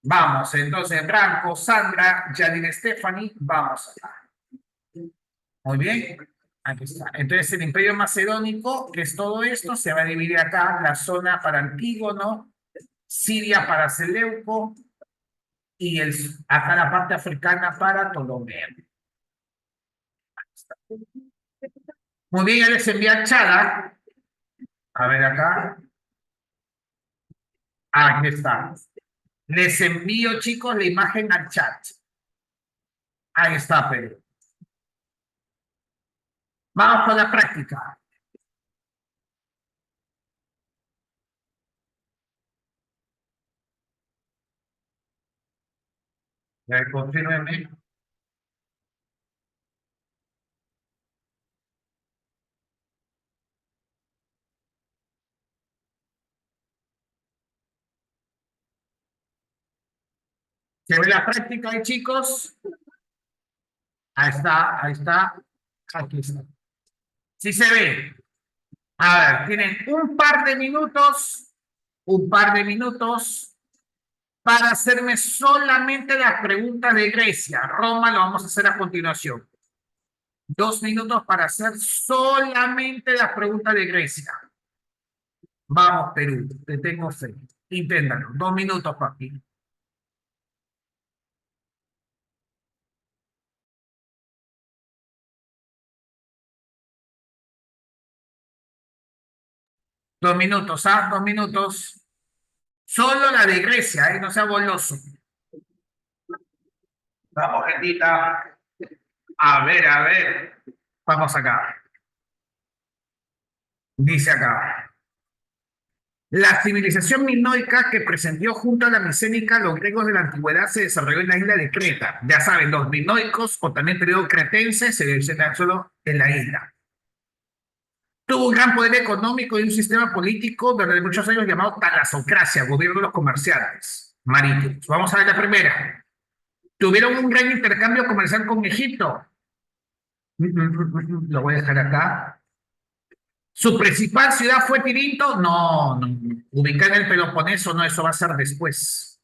Speaker 1: Vamos, entonces, Branco, Sandra, Janine Stephanie, vamos acá. Muy bien. Aquí está. Entonces, el Imperio Macedónico, que es todo esto, se va a dividir acá la zona para Antígono, Siria para Seleuco y acá la parte africana para Ptolomeo. Muy bien, ya les envié a Chala. A ver acá. Aquí está. Les envío, chicos, la imagen al chat. Ahí está, Pedro. Vamos con la práctica. Confírmeme. ¿Se ve la práctica ahí, chicos? Ahí está, ahí está. Aquí está. Sí se ve. A ver, tienen un par de minutos para hacerme solamente las preguntas de Grecia. Roma lo vamos a hacer a continuación. 2 minutos para hacer solamente las preguntas de Grecia. Vamos, Perú, te tengo fe. Inténtalo. 2 minutos, papi. 2 minutos, ¿ah? 2 minutos. Solo la de Grecia, ¿eh? No sea goloso. Vamos, gentita. A ver, a ver. Vamos acá. Dice acá. La civilización minoica que presentó junto a la micénica los griegos de la antigüedad se desarrolló en la isla de Creta. Ya saben, los minoicos o también periodo cretense se desarrollaron solo en la isla. Tuvo un gran poder económico y un sistema político durante muchos años llamado talasocracia, gobierno de los comerciantes marítimos. Vamos a ver la primera. Tuvieron un gran intercambio comercial con Egipto. Lo voy a dejar acá. ¿Su principal ciudad fue Tirinto? No, no. Ubicada en el Peloponeso, no, eso va a ser después.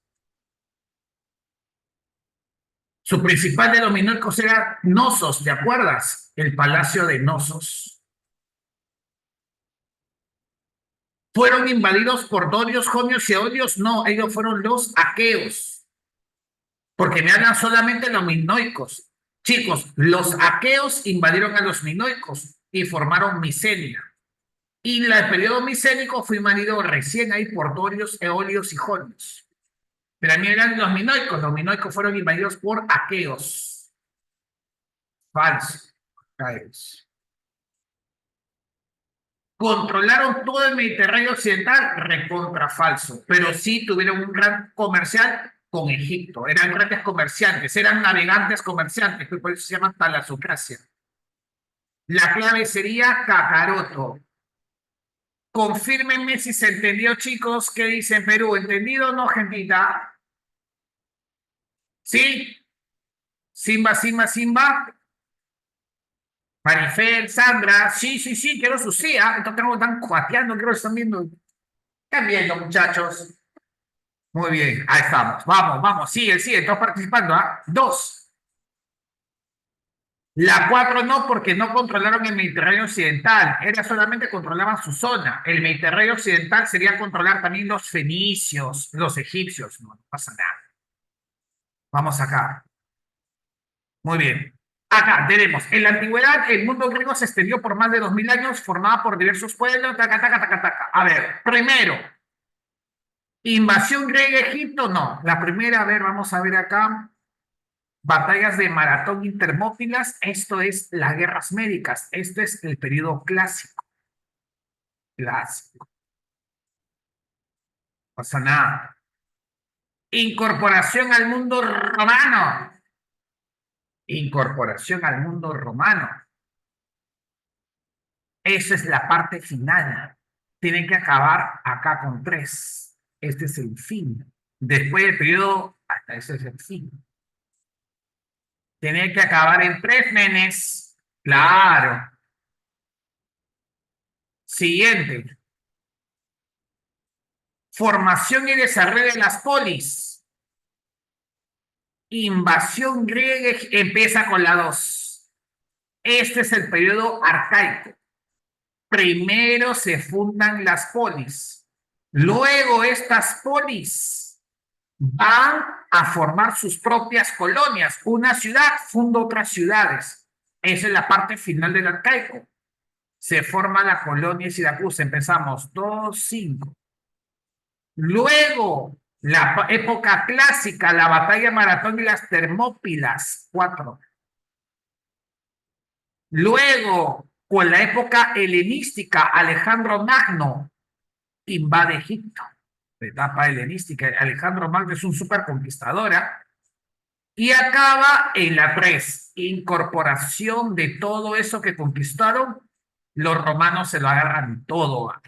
Speaker 1: Su principal de los minoicos era Nosos, ¿te acuerdas? El palacio de Nosos. ¿Fueron invadidos por dorios, jonios y eolios? No, ellos fueron los aqueos, porque me hablan solamente los minoicos. Chicos, los aqueos invadieron a los minoicos y formaron Micenia. Y el periodo micénico fue invadido recién ahí por dorios, eolios y jonios. Pero a mí eran los minoicos fueron invadidos por aqueos. Falso. Caes. ¿Controlaron todo el Mediterráneo occidental? Recontra falso. Pero sí tuvieron un gran comercial con Egipto. Eran grandes comerciantes, eran navegantes comerciantes, por eso se llaman talasocracia. La clave sería Kakaroto. Confírmenme si se entendió, chicos. ¿Qué dice Perú? ¿Entendido o no, gentita? ¿Sí? Simba, Simba, Simba. Marifel, Sandra, sí, sí, sí, quiero su sí, ¿ah? Entonces están cuateando, creo que están viendo. Están viendo, muchachos. Muy bien, ahí estamos. Vamos, vamos, sigue, sigue, estamos participando, ¿ah? Dos. La cuatro no, porque no controlaron el Mediterráneo occidental. Era solamente controlaban su zona. El Mediterráneo occidental sería controlar también los fenicios, los egipcios. No, no pasa nada. Vamos acá. Muy bien. Acá tenemos, en la antigüedad el mundo griego se extendió por más de 2000 años, formada por diversos pueblos, taca, taca, taca, taca. A ver, primero, Invasión griega a Egipto, no. La primera, a ver, vamos a ver acá. Batallas de Maratón y Termópilas, esto es las guerras médicas, esto es el periodo clásico, clásico, no pasa nada. Incorporación al mundo romano, incorporación al mundo romano, esa es la parte final. Tienen que acabar acá con tres, este es el fin. Después del periodo, hasta ese es el fin. Tienen que acabar en tres, nenes, claro. Siguiente. Formación y desarrollo de las polis. Invasión griega empieza con la 2. Este es el periodo arcaico. Primero se fundan las polis. Luego estas polis van a formar sus propias colonias. Una ciudad funda otras ciudades. Esa es la parte final del arcaico. Se forma la colonia de Siracusa. Empezamos 2, 5. Luego, la época clásica, la batalla Maratón y las Termópilas, 4. Luego, con la época helenística, Alejandro Magno invade Egipto. La etapa helenística, Alejandro Magno es un superconquistadora. Y acaba en la 3, incorporación de todo eso que conquistaron. Los romanos se lo agarran todo a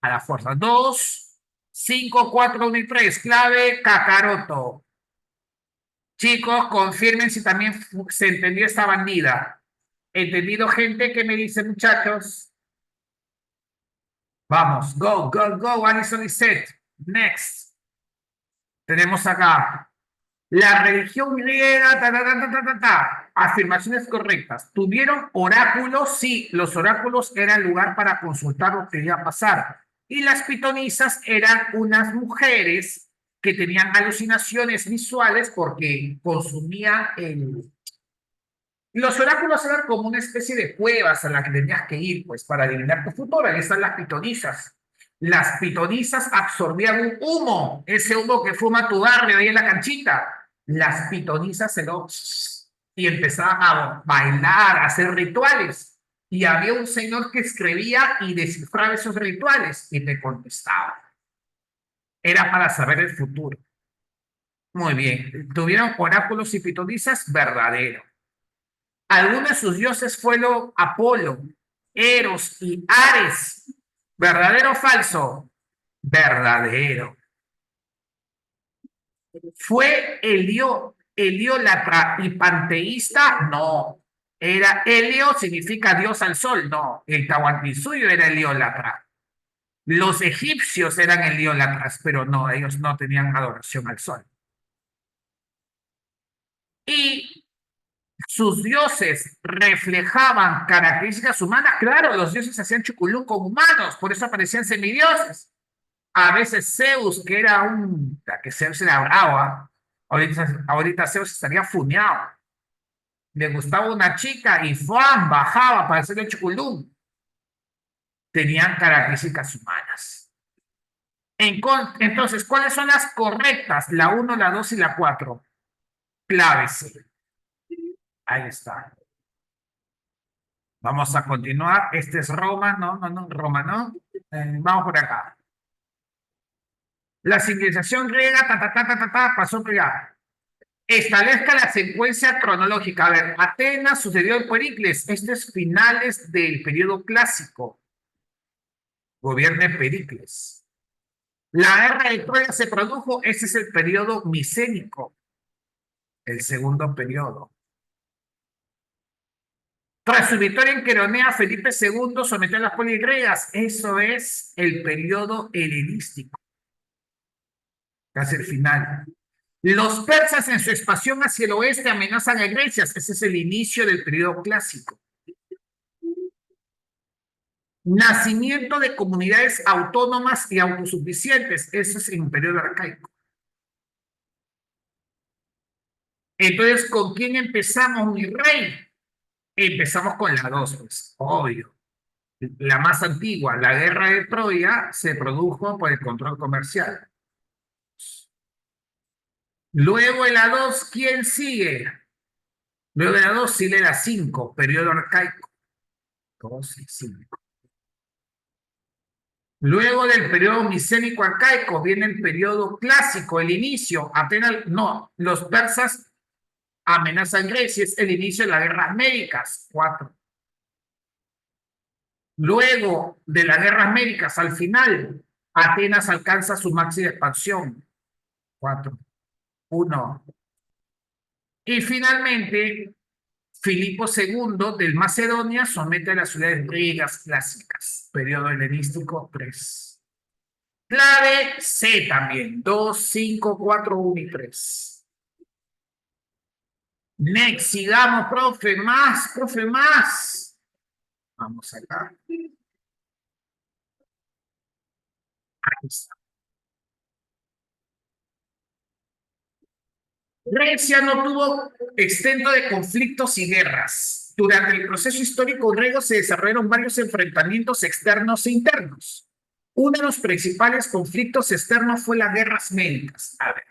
Speaker 1: la fuerza. 2, 5, 4, 1 y 3. Clave, Kakaroto. Chicos, confirmen si también se entendió esta bandida. ¿Entendido, gente? ¿Qué me dicen, muchachos? Vamos, go, go, go, Alison y Seth. Next. Tenemos acá. La religión griega, ta, ta, ta, ta, ta, ta, ta. Afirmaciones correctas. ¿Tuvieron oráculos? Sí, los oráculos eran lugar para consultar lo que iba a pasar. Y las pitonisas eran unas mujeres que tenían alucinaciones visuales porque consumían el... Los oráculos eran como una especie de cuevas a la que tenías que ir, pues, para adivinar tu futuro. Ahí están las pitonisas. Las pitonisas absorbían un humo, ese humo que fuma tu barrio ahí en la canchita. Las pitonisas se lo... y empezaban a bailar, a hacer rituales. Y había un señor que escribía y descifraba esos rituales y te contestaba. Era para saber el futuro. Muy bien. ¿Tuvieron oráculos y pitonisas? Verdadero. Algunos de sus dioses fueron Apolo, Eros y Ares. ¿Verdadero o falso? Verdadero. ¿Fue heliólatra y panteísta? No. Era Helio, significa dios al sol. No. El Tahuantinsuyo era heliólatra. Los egipcios eran heliólatras, pero no, ellos no tenían adoración al sol. Y sus dioses reflejaban características humanas. Claro, los dioses hacían chuculú con humanos, por eso aparecían semidioses. A veces Zeus, que era que Zeus era bravo, ¿ah? Ahorita Zeus estaría funeado. Le gustaba una chica y ¡fam! Bajaba para hacerle chuculú. Tenían características humanas. Entonces, ¿cuáles son las correctas? La 1, la 2 y la 4. Claves. Ahí está. Vamos a continuar. Este es Roma, no, Roma no. Vamos por acá. La civilización griega, pasó por allá. Establezca la secuencia cronológica. A ver, Atenas sucedió en Pericles. Este es finales del periodo clásico. Gobierno de Pericles. La guerra de Troya se produjo. Ese es el periodo micénico. El segundo periodo. Tras su victoria en Queronea, Felipe II sometió a las polis griegas. Eso es el periodo helenístico. Casi el final. Los persas en su expansión hacia el oeste amenazan a Grecia. Ese es el inicio del periodo clásico. Nacimiento de comunidades autónomas y autosuficientes. Ese es el periodo arcaico. Entonces, ¿con quién empezamos, mi rey? Empezamos con la 2, pues, obvio. La más antigua, la guerra de Troya, se produjo por el control comercial. Luego de la 2, ¿quién sigue? Luego de la 2 sigue la 5, periodo arcaico. 2 y 5. Luego del periodo micénico arcaico viene el periodo clásico, el inicio. Apenas, no, los persas amenazan Grecia, es el inicio de las guerras médicas. 4. Luego de las guerras médicas, al final, Atenas alcanza su máxima expansión. 4. 1. Y finalmente, Filipo II del Macedonia somete a las ciudades griegas clásicas. Periodo helenístico 3. Clave C también. 2, 5, 4, 1 y 3. Next, sigamos, profe, más, profe, más. Vamos acá. Ahí está. Grecia no tuvo extento de conflictos y guerras. Durante el proceso histórico griego se desarrollaron varios enfrentamientos externos e internos. Uno de los principales conflictos externos fue las guerras médicas. A ver,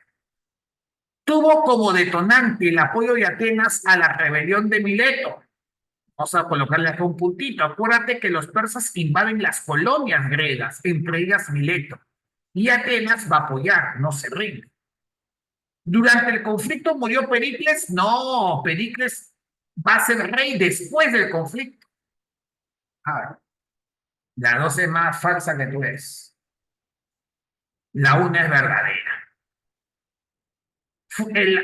Speaker 1: tuvo como detonante el apoyo de Atenas a la rebelión de Mileto. Vamos a colocarle acá un puntito. Acuérdate que los persas invaden las colonias griegas, entre ellas Mileto. Y Atenas va a apoyar, no se rinde. ¿Durante el conflicto murió Pericles? No, Pericles va a ser rey después del conflicto. A ver, la 2 es más falsa que tú eres. La 1 es verdadera.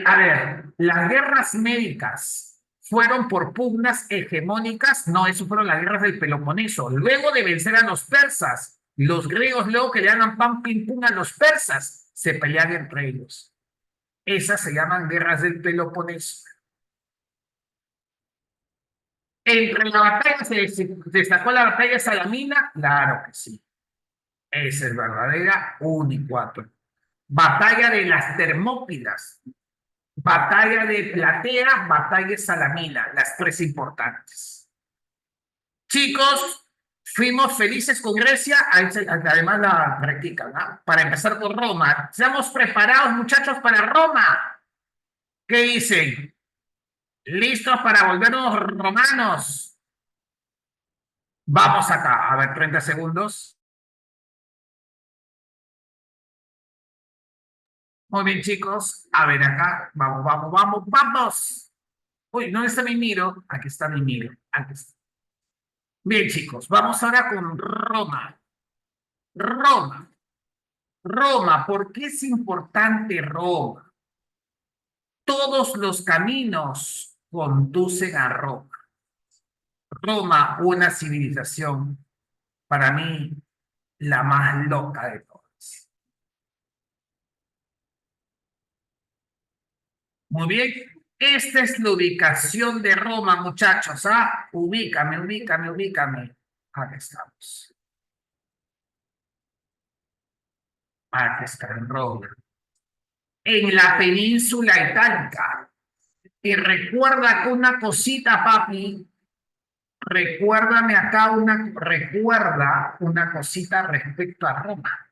Speaker 1: A ver, las guerras médicas fueron por pugnas hegemónicas. No, eso fueron las guerras del Peloponeso. Luego de vencer a los persas, los griegos luego que le dan pam, pim, pum a los persas, se pelean entre ellos. Esas se llaman guerras del Peloponeso. Entre la batalla se destacó la batalla de Salamina, claro que sí. Esa es verdadera, 1 y 4. Batalla de las Termópilas, batalla de Platea, batalla de Salamina, las tres importantes. Chicos, fuimos felices con Grecia, además la practican, ¿no? Para empezar con Roma. Seamos preparados, muchachos, para Roma. ¿Qué dicen? ¿Listos para volvernos romanos? Vamos acá, a ver, 30 segundos. Muy bien, chicos. A ver acá. Vamos, vamos, vamos, vamos. Uy, ¿dónde está mi miro? Aquí está mi miro. Aquí está. Bien, chicos. Vamos ahora con Roma. Roma. Roma. ¿Por qué es importante Roma? Todos los caminos conducen a Roma. Roma, una civilización, para mí, la más loca de todas. Muy bien. Esta es la ubicación de Roma, muchachos. ¿Ah? Ubícame, ubícame, ubícame. Aquí estamos. Aquí está en Roma. En la península itálica. Y recuerda que una cosita, papi. Recuérdame acá recuerda una cosita respecto a Roma.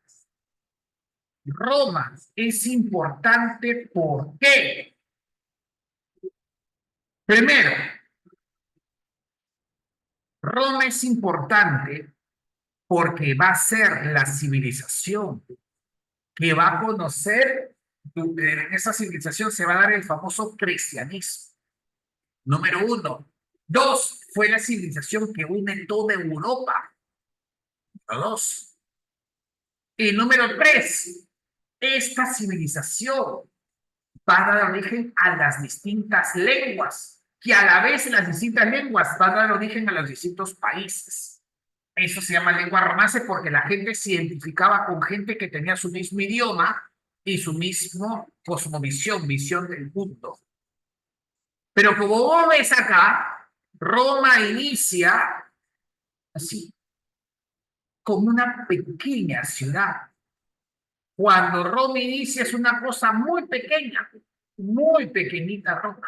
Speaker 1: Roma es importante, ¿por qué? Primero, Roma es importante porque va a ser la civilización que va a conocer, en esa civilización se va a dar el famoso cristianismo. Número 1. 2, fue la civilización que une toda Europa. Número 2. Y número 3, esta civilización va a dar origen a las distintas lenguas, que a la vez las distintas lenguas van a dar origen a los distintos países. Eso se llama lengua romance porque la gente se identificaba con gente que tenía su mismo idioma y su mismo cosmovisión, visión del mundo. Pero como vos ves acá, Roma inicia así, como una pequeña ciudad. Cuando Roma inicia es una cosa muy pequeñita Roma.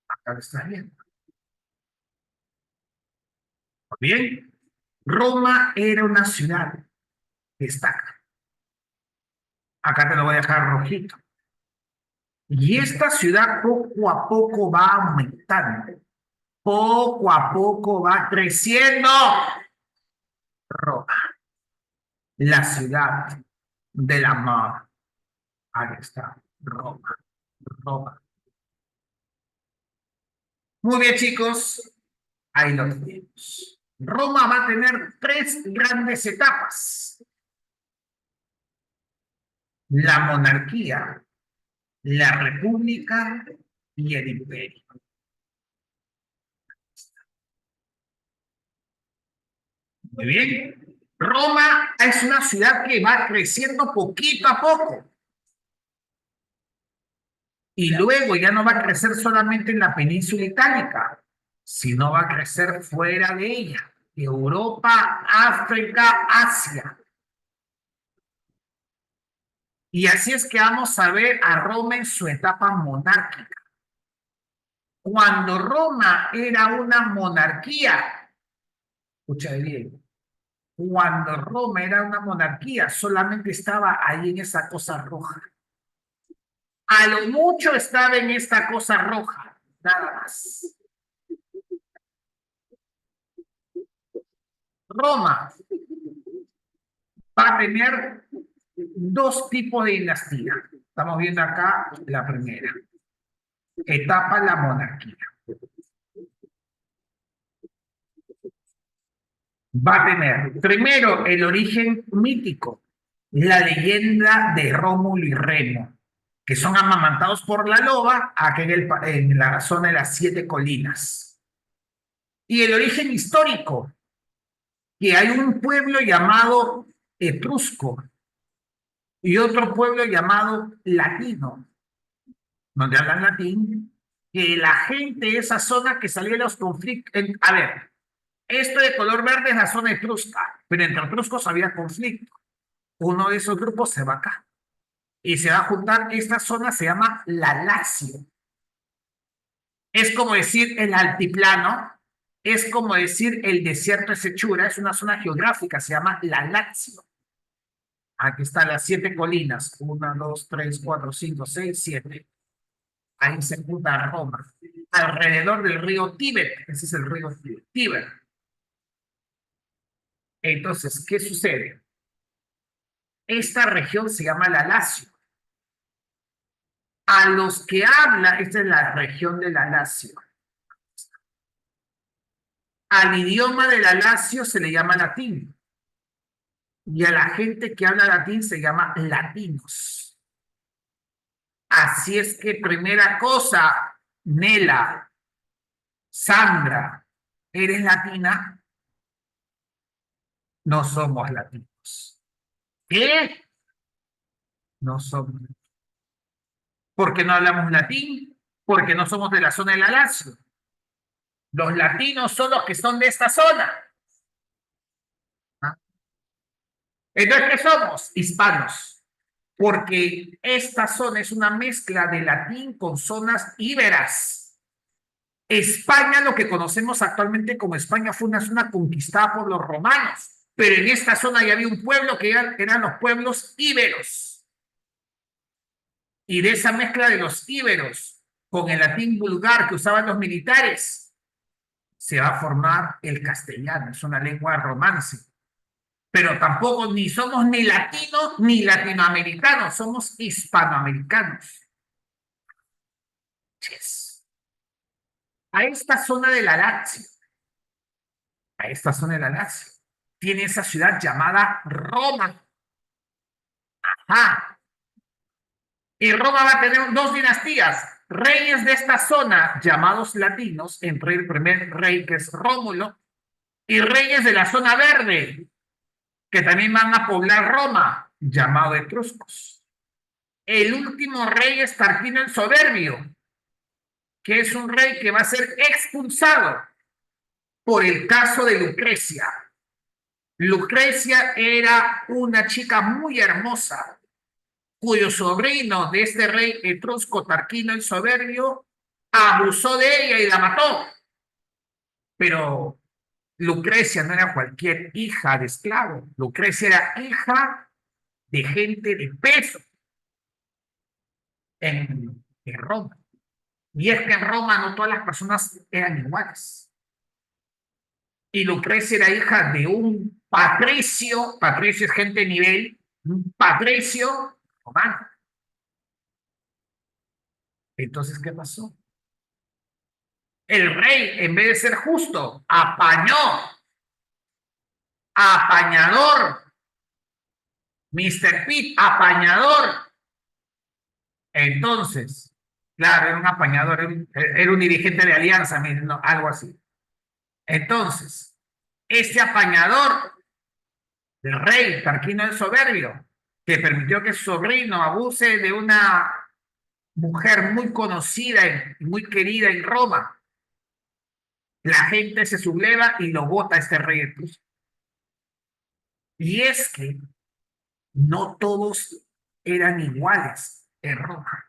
Speaker 1: Acá lo estás viendo. Bien, Roma era una ciudad, destaca. Acá te lo voy a dejar rojito. Y esta ciudad poco a poco va aumentando, poco a poco va creciendo. Roma, la ciudad del amor. Ahí está, Roma, Roma. Muy bien, chicos, ahí lo tenemos. Roma va a tener tres grandes etapas: la monarquía, la república y el imperio. Muy bien. Roma es una ciudad que va creciendo poquito a poco y luego ya no va a crecer solamente en la península itálica, sino va a crecer fuera de ella: Europa, África, Asia. Y así es que vamos a ver a Roma en su etapa monárquica. Cuando Roma era una monarquía, escucha bien, cuando Roma era una monarquía, solamente estaba ahí en esa cosa roja. A lo mucho estaba en esta cosa roja, nada más. Roma va a tener dos tipos de dinastía. Estamos viendo acá la primera etapa, la monarquía. Va a tener primero el origen mítico, la leyenda de Rómulo y Remo, que son amamantados por la loba aquí en la zona de las siete colinas. Y el origen histórico, que hay un pueblo llamado Etrusco y otro pueblo llamado Latino, donde hablan latín, que la gente de esa zona que salía de los conflictos. A ver, esto de color verde es la zona etrusca, pero entre etruscos había conflicto. Uno de esos grupos se va acá y se va a juntar. Esta zona se llama la Lacio. Es como decir el altiplano, es como decir el desierto de Sechura, es una zona geográfica, se llama la Lazio. Aquí están las siete colinas: 1, 2, 3, 4, 5, 6, 7. Ahí se junta Roma, alrededor del río Tíber. Ese es el río Tíber. Entonces, ¿qué sucede? Esta región se llama la Lacio. A los que habla, esta es la región de la Lacio. Al idioma de la Lacio se le llama latín. Y a la gente que habla latín se llama latinos. Así es que primera cosa, Nela, Sandra, ¿eres latina? No somos latinos. ¿Qué? No somos. ¿Por qué no hablamos latín? Porque no somos de la zona de la Lacio. Los latinos son los que son de esta zona. ¿Ah? Entonces, ¿qué somos? Hispanos. Porque esta zona es una mezcla de latín con zonas íberas. España, lo que conocemos actualmente como España, fue una zona conquistada por los romanos, pero en esta zona ya había un pueblo que eran los pueblos íberos. Y de esa mezcla de los íberos con el latín vulgar que usaban los militares, se va a formar el castellano. Es una lengua romance. Pero tampoco ni somos ni latinos ni latinoamericanos, somos hispanoamericanos. Yes. A esta zona de la Lazio, a esta zona de la Lazio, tiene esa ciudad llamada Roma. Ah, y Roma va a tener dos dinastías: reyes de esta zona llamados latinos, entre el primer rey que es Rómulo, y reyes de la zona verde, que también van a poblar Roma, llamado etruscos. El último rey es Tarquino el Soberbio, que es un rey que va a ser expulsado por el caso de Lucrecia. Lucrecia era una chica muy hermosa, cuyo sobrino de este rey etrusco, Tarquino el Soberbio, abusó de ella y la mató. Pero Lucrecia no era cualquier hija de esclavo. Lucrecia era hija de gente de peso en Roma. Y es que en Roma no todas las personas eran iguales. Y Lucrecia era hija de un patricio, patricio es gente de nivel, un patricio romano. Entonces, ¿qué pasó? El rey, en vez de ser justo, apañó, apañador, Mr. Pitt, apañador. Entonces, claro, era un apañador, era un dirigente de alianza, no, algo así. Entonces, este apañador del rey Tarquino el Soberbio, que permitió que su sobrino abuse de una mujer muy conocida y muy querida en Roma, la gente se subleva y lo vota a este rey Etrusco. Y es que no todos eran iguales en Roma.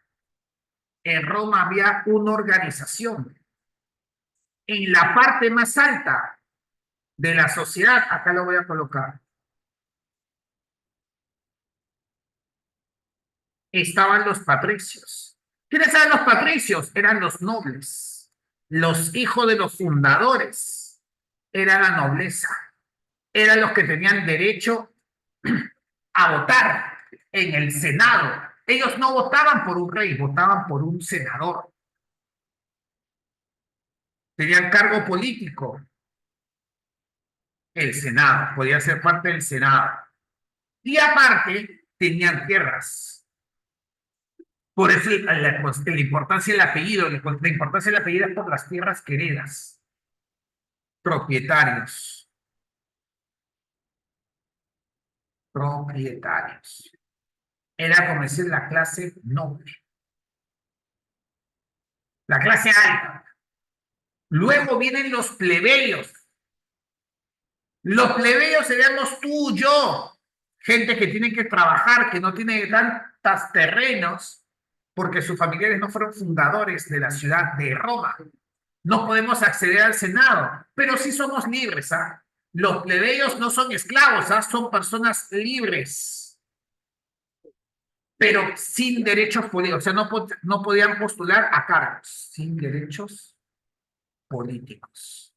Speaker 1: En Roma había una organización. En la parte más alta de la sociedad, acá lo voy a colocar, estaban los patricios. ¿Quiénes eran los patricios? Eran los nobles, los hijos de los fundadores, era la nobleza, eran los que tenían derecho a votar en el Senado. Ellos no votaban por un rey, votaban por un senador. Tenían cargo político, el Senado, podía ser parte del Senado. Y aparte, tenían tierras. Por eso la importancia del apellido, la importancia del apellido es por las tierras que heredas. Propietarios, propietarios. Era como decir la clase noble, la clase alta. Luego vienen los plebeyos. Los plebeyos seríamos tú, yo, gente que tiene que trabajar, que no tiene tantos terrenos, porque sus familiares no fueron fundadores de la ciudad de Roma. No podemos acceder al Senado, pero sí somos libres, ¿ah? Los plebeyos no son esclavos, ¿ah? Son personas libres, pero sin derechos políticos, o sea, no podían postular a cargos, sin derechos políticos.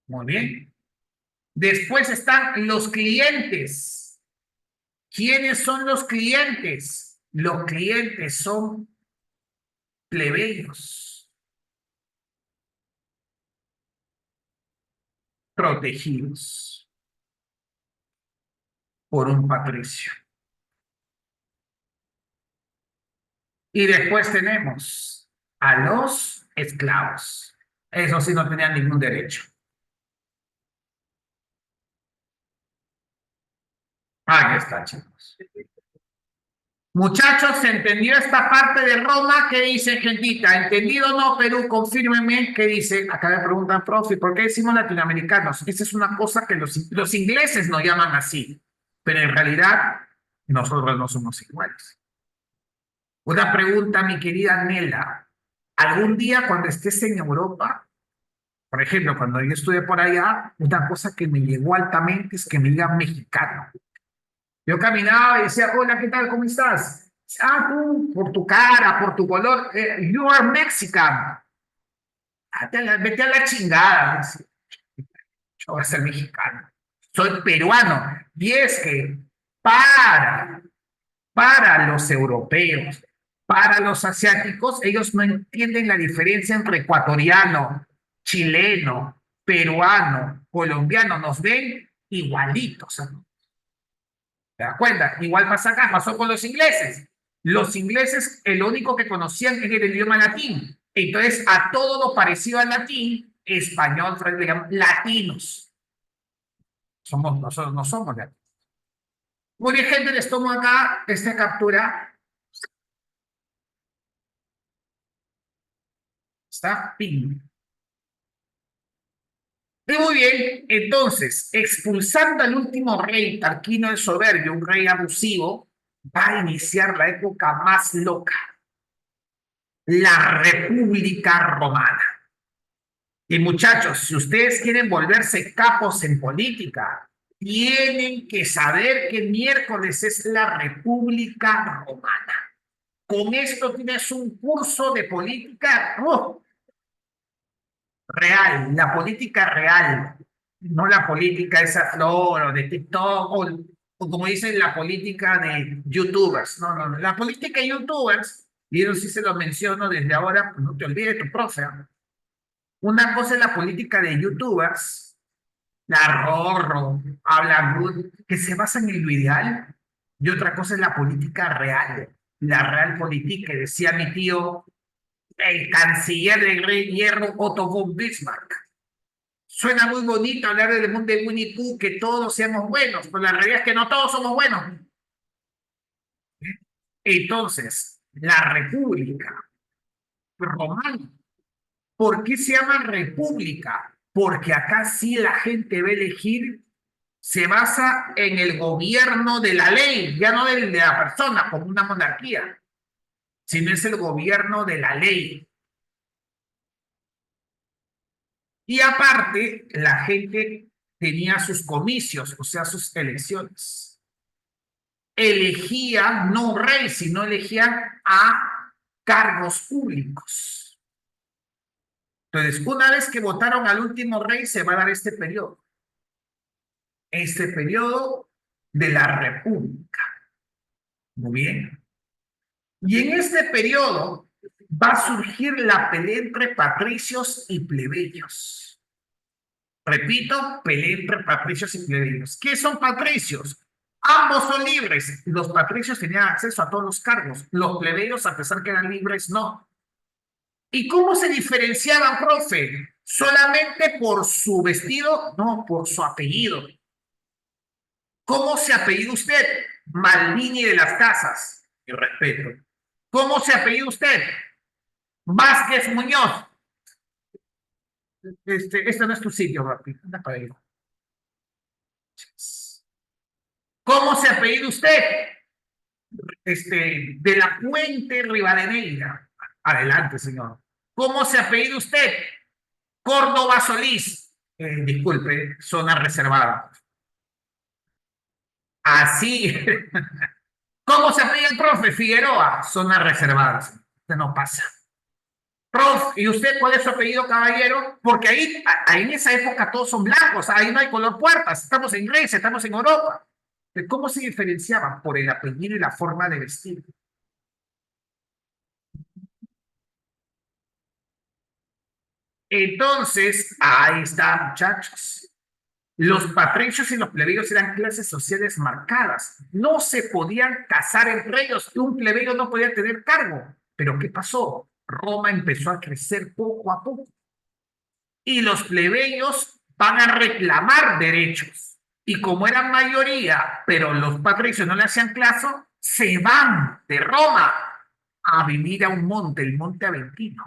Speaker 1: Muy bien. Después están los clientes. ¿Quiénes son los clientes? Los clientes son plebeyos, protegidos por un patricio. Y después tenemos a los esclavos. Esos sí no tenían ningún derecho. Ahí está, chicos. Muchachos, ¿se entendió esta parte de Roma? ¿Qué dice, gentita? ¿Entendido o no, Perú? Confírmeme. ¿Qué dice? Acá me preguntan, profe, ¿por qué decimos latinoamericanos? Esa es una cosa que los ingleses nos llaman así, pero en realidad nosotros no somos iguales. Una pregunta, mi querida Nela. ¿Algún día cuando estés en Europa, por ejemplo, cuando yo estuve por allá, una cosa que me llegó altamente es que me digan mexicano? Yo caminaba y decía, hola, ¿qué tal? ¿Cómo estás? Ah, tú, por tu cara, por tu color, you are Mexican. Ah, vete a la chingada. Yo voy a ser mexicano. Soy peruano. Y es que para, para los europeos, para los asiáticos, ellos no entienden la diferencia entre ecuatoriano, chileno, peruano, colombiano. Nos ven igualitos, ¿no? ¿Te das cuenta? Igual pasa acá, pasó con los ingleses. Los ingleses, el único que conocían era el idioma latín. Entonces, a todo lo parecido al latín, español, francés, le llaman latinos. Nosotros no somos latinos. Muy bien, gente, les tomo acá esta captura. Está pin. Y muy bien, entonces, expulsando al último rey, Tarquino el Soberbio, un rey abusivo, va a iniciar la época más loca, la República Romana. Y muchachos, si ustedes quieren volverse capos en política, tienen que saber que miércoles es la República Romana. Con esto tienes un curso de política real, la política real, no la política esa flor o de TikTok o como dicen la política de YouTubers. No, no, no. La política de YouTubers, y eso sí se lo menciono desde ahora, pues no te olvides tu profe. ¿Ah? Una cosa es la política de YouTubers, la Rorro, habla good, que se basa en lo ideal, y otra cosa es la política real, la real política, que decía mi tío, el canciller del Rey Hierro, Otto von Bismarck. Suena muy bonito hablar del mundo de Winnie Pooh, que todos seamos buenos, pero la realidad es que no todos somos buenos. Entonces, la República Romana, ¿por qué se llama República? Porque acá sí la gente va a elegir, se basa en el gobierno de la ley, ya no de la persona como una monarquía, sino es el gobierno de la ley. Y aparte, la gente tenía sus comicios, o sea, sus elecciones. Elegía no rey, sino elegían a cargos públicos. Entonces, una vez que votaron al último rey, se va a dar este periodo de la República. Muy bien. Y en este periodo va a surgir la pelea entre patricios y plebeyos. Repito, pelea entre patricios y plebeyos. ¿Qué son patricios? Ambos son libres. Los patricios tenían acceso a todos los cargos. Los plebeyos, a pesar que eran libres, no. ¿Y cómo se diferenciaban, profe? ¿Solamente por su vestido? No, por su apellido. ¿Cómo se apellida usted? Maldini de las Casas. Y respeto. ¿Cómo se apellida usted? Vázquez Muñoz. Este no es tu sitio, papi. Anda para allá. ¿Cómo se apellida usted? De la Puente Rivadeneira. Adelante, señor. ¿Cómo se apellida usted? Córdoba Solís. Disculpe, zona reservada. Así. ¿Cómo se apellida el profe? Figueroa. Zona reservada. Usted no pasa. Prof, ¿y usted cuál es su apellido, caballero? Porque ahí en esa época todos son blancos, ahí no hay color puertas, estamos en Grecia, estamos en Europa. ¿De cómo se diferenciaban? Por el apellido y la forma de vestir. Entonces, ahí está, muchachos. Los patricios y los plebeyos eran clases sociales marcadas. No se podían casar entre ellos. Un plebeyo no podía tener cargo. Pero ¿qué pasó? Roma empezó a crecer poco a poco. Y los plebeyos van a reclamar derechos. Y como eran mayoría, pero los patricios no le hacían caso, se van de Roma a vivir a un monte, el Monte Aventino.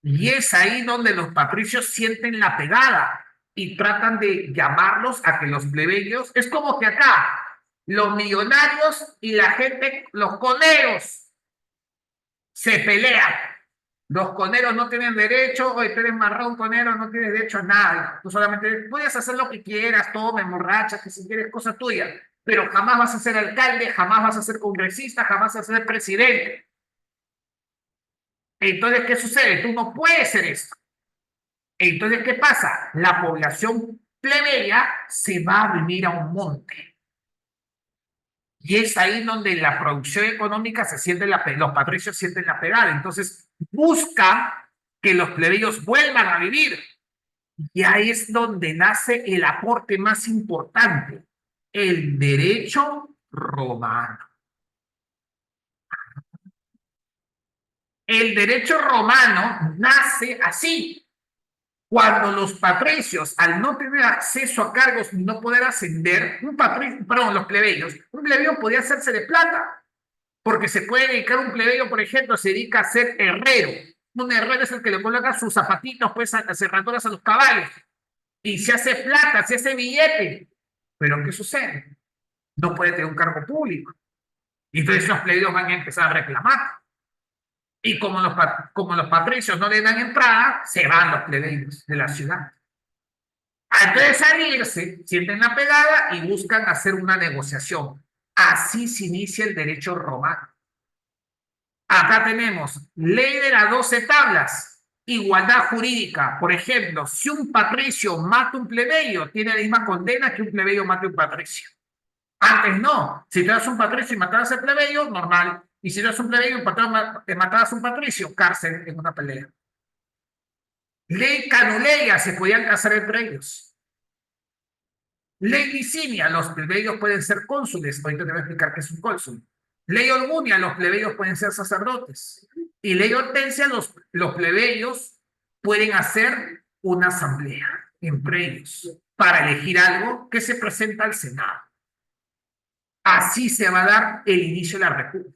Speaker 1: Y es ahí donde los patricios sienten la pegada y tratan de llamarlos a que los plebeyos, es como que acá, los millonarios y la gente, los coneros, se pelean. Los coneros no tienen derecho, oye, tú eres marrón conero, no tienes derecho a nada. Tú solamente puedes hacer lo que quieras, toma, emborracha, que si quieres, cosa tuya. Pero jamás vas a ser alcalde, jamás vas a ser congresista, jamás vas a ser presidente. Entonces, ¿qué sucede? Tú no puedes ser esto. Entonces, ¿qué pasa? La población plebeya se va a vivir a un monte. Y es ahí donde la producción económica se siente, los patricios sienten la pegada. Entonces, busca que los plebeyos vuelvan a vivir. Y ahí es donde nace el aporte más importante, el derecho romano. El derecho romano nace así. Cuando los patricios, al no tener acceso a cargos ni no poder ascender, perdón, los plebeyos, un plebeyo podía hacerse de plata, porque se puede dedicar un plebeyo, por ejemplo, se dedica a ser herrero. Un herrero es el que le coloca sus zapatitos, pues, a cerraduras a los caballos. Y se hace plata, se hace billete. Pero ¿qué sucede? No puede tener un cargo público. Y entonces los plebeyos van a empezar a reclamar. Y como los patricios no le dan entrada, se van los plebeyos de la ciudad. Antes de salirse, sienten la pegada y buscan hacer una negociación. Así se inicia el derecho romano. Acá tenemos ley de las 12 tablas, igualdad jurídica. Por ejemplo, si un patricio mata a un plebeyo, tiene la misma condena que un plebeyo mate a un patricio. Antes no. Si tú eras un patricio y matabas al plebeyo, normal. Y si eras un plebeyo y matabas a un patricio, cárcel en una pelea. Ley canuleia, se podían casar entre ellos. Ley licinia, los plebeyos pueden ser cónsules. Ahorita te voy a explicar qué es un cónsul. Ley orgunia, los plebeyos pueden ser sacerdotes. Y ley hortensia, los plebeyos pueden hacer una asamblea entre ellos para elegir algo que se presenta al Senado. Así se va a dar el inicio de la República.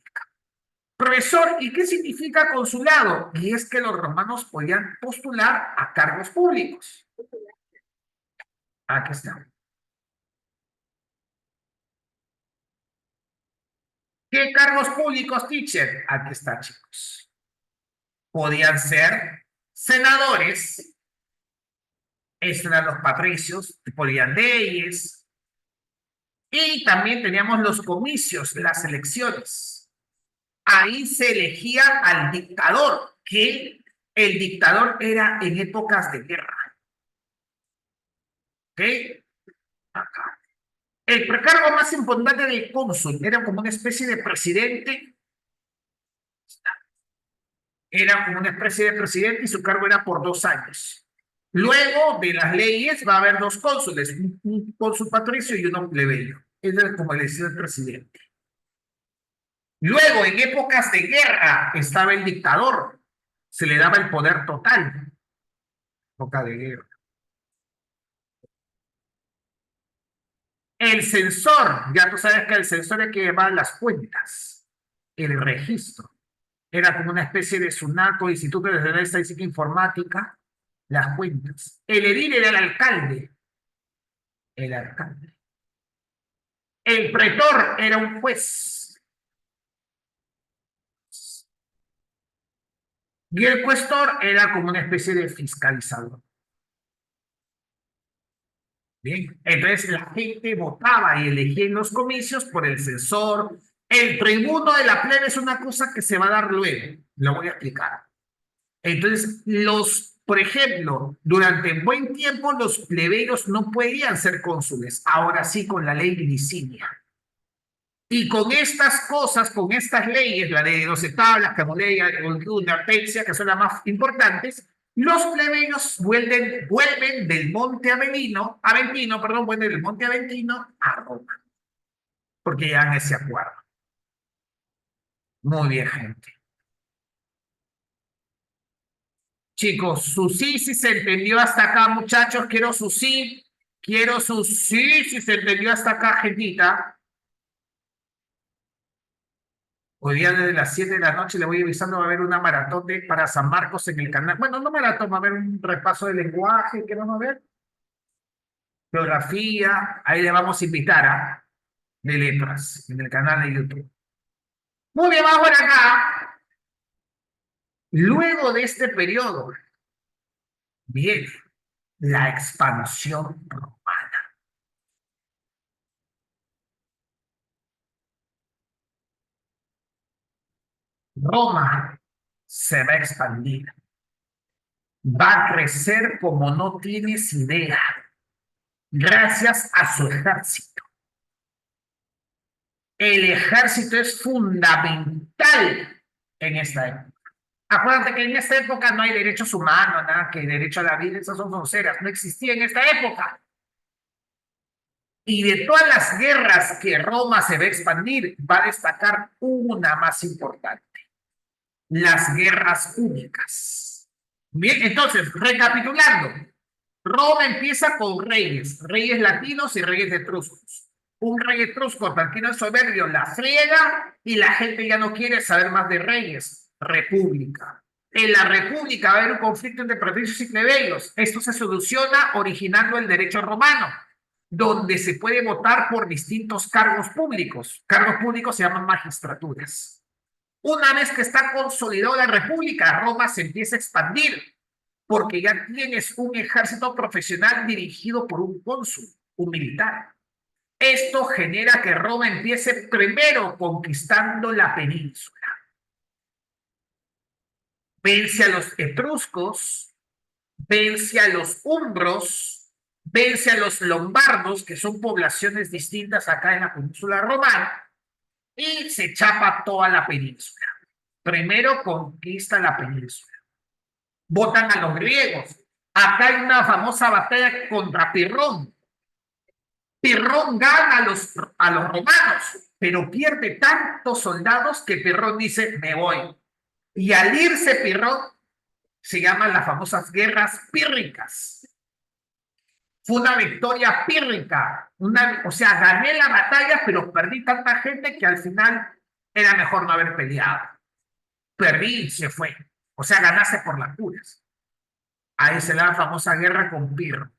Speaker 1: Profesor, ¿y qué significa consulado? Y es que los romanos podían postular a cargos públicos. Aquí está. ¿Qué cargos públicos, teacher? Aquí está, chicos. Podían ser senadores, estos eran los patricios, podían leyes, y también teníamos los comicios, las elecciones. Ahí se elegía al dictador, que el dictador era en épocas de guerra. ¿Ok? Acá. El precargo más importante del cónsul era como una especie de presidente. Era como una especie de presidente y su cargo era por 2 años. Luego de las leyes va a haber 2 cónsules, un cónsul patricio y uno plebeyo. Ese es como el presidente. Luego, en épocas de guerra, estaba el dictador. Se le daba el poder total. Época de guerra. El censor, ya tú sabes que el censor es que lleva las cuentas, el registro. Era como una especie de SUNACO, Instituto de Estadística Informática, las cuentas. El edil era el alcalde. El alcalde. El pretor era un juez. Y el cuestor era como una especie de fiscalizador. Bien, entonces la gente votaba y elegía en los comicios por el censor. El tribuno de la plebe es una cosa que se va a dar luego. Lo voy a explicar. Entonces, por ejemplo, durante buen tiempo los plebeyos no podían ser cónsules. Ahora sí, con la ley licinia. Y con estas cosas, con estas leyes, la ley de 12 tablas, canuleia, una hortensia, que son las más importantes, los plebeyos vuelven del monte Aventino, perdón, vuelven del monte Aventino a Roma, porque ya han ese acuerdo. Muy bien, gente. Chicos, su sí, si se entendió hasta acá, muchachos, quiero su sí, si se entendió hasta acá, gentita. Hoy día desde las 7 de la noche le voy avisando, va a haber una maratón para San Marcos en el canal. Bueno, no maratón, va a haber un repaso de lenguaje, ¿qué vamos a ver? Geografía, ahí le vamos a invitar de letras en el canal de YouTube. Muy bien, vamos por acá. Luego de este periodo viene la expansión romana. Roma se va a expandir, va a crecer como no tienes idea, gracias a su ejército. El ejército es fundamental en esta época. Acuérdate que en esta época no hay derechos humanos, nada, que derecho a la vida, esas son fronteras, no existía en esta época. Y de todas las guerras que Roma se va a expandir, va a destacar una más importante: las guerras púnicas. Bien, entonces, recapitulando, Roma empieza con reyes latinos y reyes etruscos. Un rey etrusco, Tarquino el Soberbio, la friega y la gente ya no quiere saber más de reyes. República. En la república va a haber un conflicto entre patricios y plebeyos. Esto se soluciona originando el derecho romano, donde se puede votar por distintos cargos públicos. Cargos públicos se llaman magistraturas. Una vez que está consolidada la república, Roma se empieza a expandir, porque ya tienes un ejército profesional dirigido por un cónsul, un militar. Esto genera que Roma empiece primero conquistando la península. Vence a los etruscos, vence a los umbros, vence a los lombardos, que son poblaciones distintas acá en la península romana, y se chapa toda la península. Primero conquista la península. Votan a los griegos. Acá hay una famosa batalla contra Pirrón. Pirrón gana a los romanos, pero pierde tantos soldados que Pirrón dice, me voy. Y al irse Pirrón, se llaman las famosas guerras pírricas. Fue una victoria pírrica, o sea, gané la batalla, pero perdí tanta gente que al final era mejor no haber peleado. Perdí y se fue. O sea, ganaste por las puras. Ahí se da la famosa guerra con Pirro.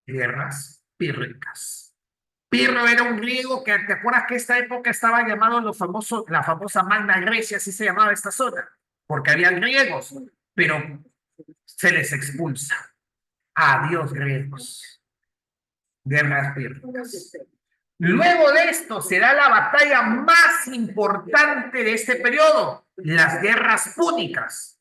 Speaker 1: Guerras pírricas. Pirro era un griego que, ¿te acuerdas que esta época estaba llamado la famosa Magna Grecia, así se llamaba esta zona? Porque había griegos, pero se les expulsa. Adiós, griegos. Guerras pírricas. Luego de esto será la batalla más importante de este periodo, las guerras púnicas.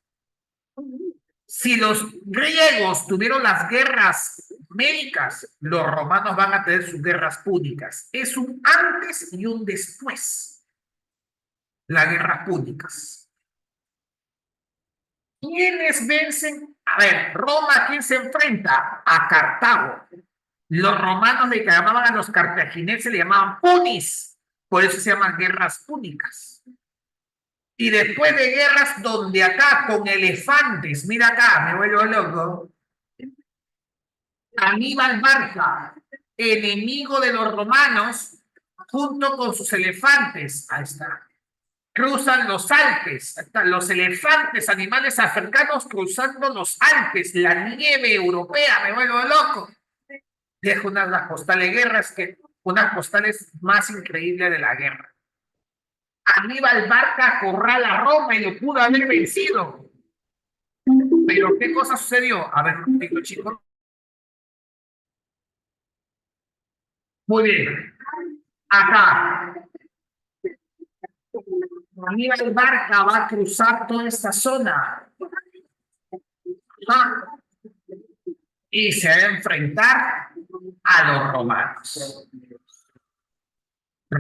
Speaker 1: Si los griegos tuvieron las guerras médicas, los romanos van a tener sus guerras púnicas. Es un antes y un después. Las guerras púnicas. ¿Quiénes vencen? A ver, Roma, ¿a quién se enfrenta? A Cartago. Los romanos le llamaban a los cartagineses, le llamaban punis. Por eso se llaman guerras púnicas. Y después de guerras donde acá con elefantes, mira acá, me vuelvo loco, Aníbal Barca, enemigo de los romanos, junto con sus elefantes, ahí está, cruzan los Alpes, están los elefantes, animales africanos cruzando los Alpes, la nieve europea, me vuelvo loco. Dejo unas de las postales guerras, unas postales más increíbles de la guerra. Aníbal Barca acorrala a Roma y lo pudo haber vencido. Pero ¿qué cosa sucedió? A ver, chicos. Muy bien. Acá. Aníbal Barca va a cruzar toda esta zona. ¿Ah? Y se va a enfrentar a los romanos.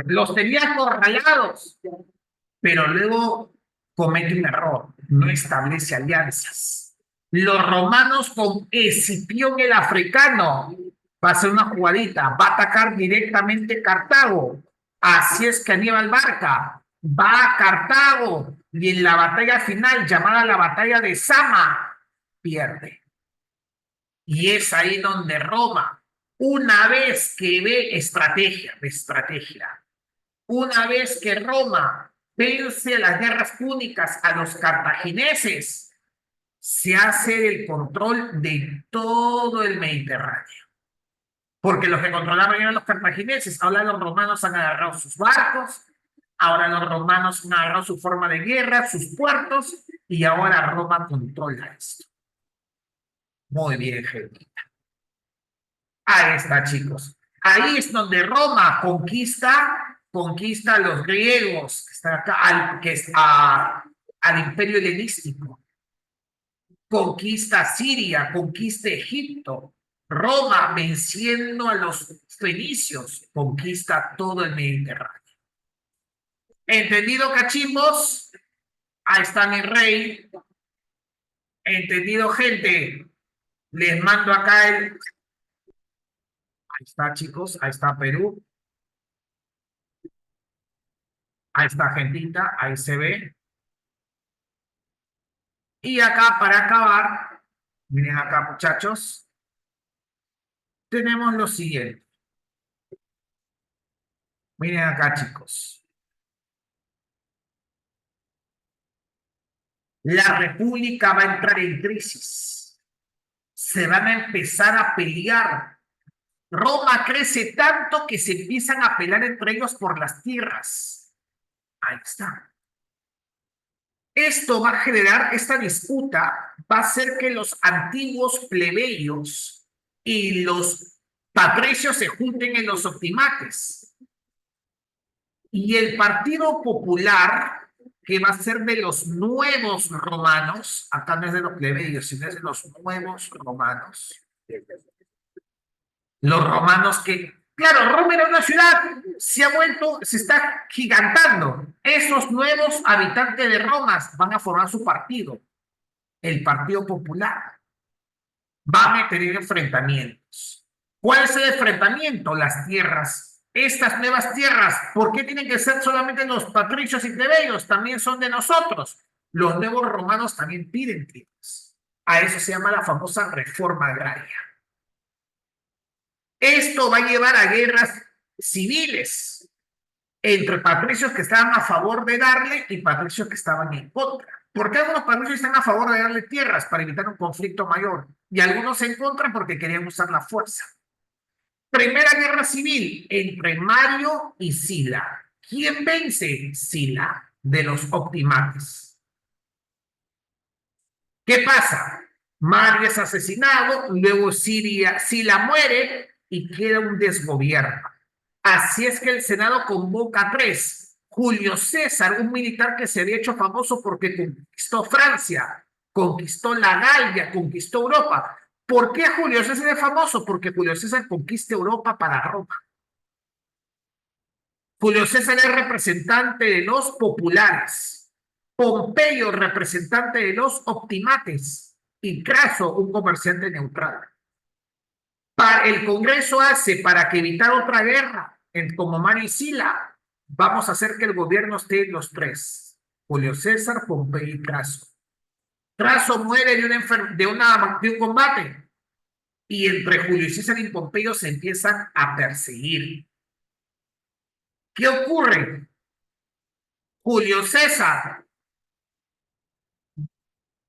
Speaker 1: Los tenía acorralados, pero luego comete un error, no establece alianzas. Los romanos con Escipión el africano va a hacer una jugadita, va a atacar directamente Cartago. Así es que Aníbal Barca va a Cartago y en la batalla final, llamada la batalla de Sama, pierde. Y es ahí donde Roma, una vez que ve estrategia, una vez que Roma vence las guerras púnicas a los cartagineses, se hace el control de todo el Mediterráneo. Porque los que controlaban eran los cartagineses. Ahora los romanos han agarrado sus barcos, ahora los romanos han agarrado su forma de guerra, sus puertos, y ahora Roma controla esto. Muy bien, gente. Ahí está, chicos. Ahí es donde Roma conquista a los griegos, que están acá, al imperio helenístico. Conquista Siria, conquista Egipto. Roma, venciendo a los fenicios, conquista todo el Mediterráneo. ¿Entendido, cachimbos? Ahí está mi rey. ¿Entendido, gente? Les mando acá el... Ahí está, chicos. Ahí está Perú. Ahí está Argentina. Ahí se ve. Y acá, para acabar, miren acá, muchachos, tenemos lo siguiente. Miren acá, chicos. La República va a entrar en crisis. Se van a empezar a pelear. Roma crece tanto que se empiezan a pelear entre ellos por las tierras. Ahí está. Esto va a generar, esta disputa va a hacer que los antiguos plebeyos y los patricios se junten en los optimates. Y el Partido Popular, que va a ser de los nuevos romanos, acá no es de los plebeyos, sino es de los nuevos romanos. Los romanos que, claro, Roma era una ciudad, se ha vuelto, se está gigantando. Esos nuevos habitantes de Roma van a formar su partido, el Partido Popular. Van a tener enfrentamientos. ¿Cuál es el enfrentamiento? Las tierras. Estas nuevas tierras, ¿por qué tienen que ser solamente los patricios y plebeyos? También son de nosotros. Los nuevos romanos también piden tierras. A eso se llama la famosa reforma agraria. Esto va a llevar a guerras civiles entre patricios que estaban a favor de darle y patricios que estaban en contra. ¿Por qué algunos patricios están a favor de darle tierras para evitar un conflicto mayor? Y algunos en contra porque querían usar la fuerza. Primera guerra civil entre Mario y Sila. ¿Quién vence? Sila, de los optimates. ¿Qué pasa? Mario es asesinado, luego Sila muere y queda un desgobierno. Así es que el Senado convoca a tres. Julio César, un militar que se había hecho famoso porque conquistó Francia, conquistó la Galia, conquistó Europa. ¿Por qué Julio César es famoso? Porque Julio César conquista Europa para Roma. Julio César es representante de los populares. Pompeyo, representante de los optimates. Y Craso, un comerciante neutral. El Congreso hace para que evitar otra guerra, como Mario y Sila, vamos a hacer que el gobierno esté los tres, Julio César, Pompeyo y Craso. Craso muere de un combate y entre Julio César y Pompeyo se empiezan a perseguir. ¿Qué ocurre? Julio César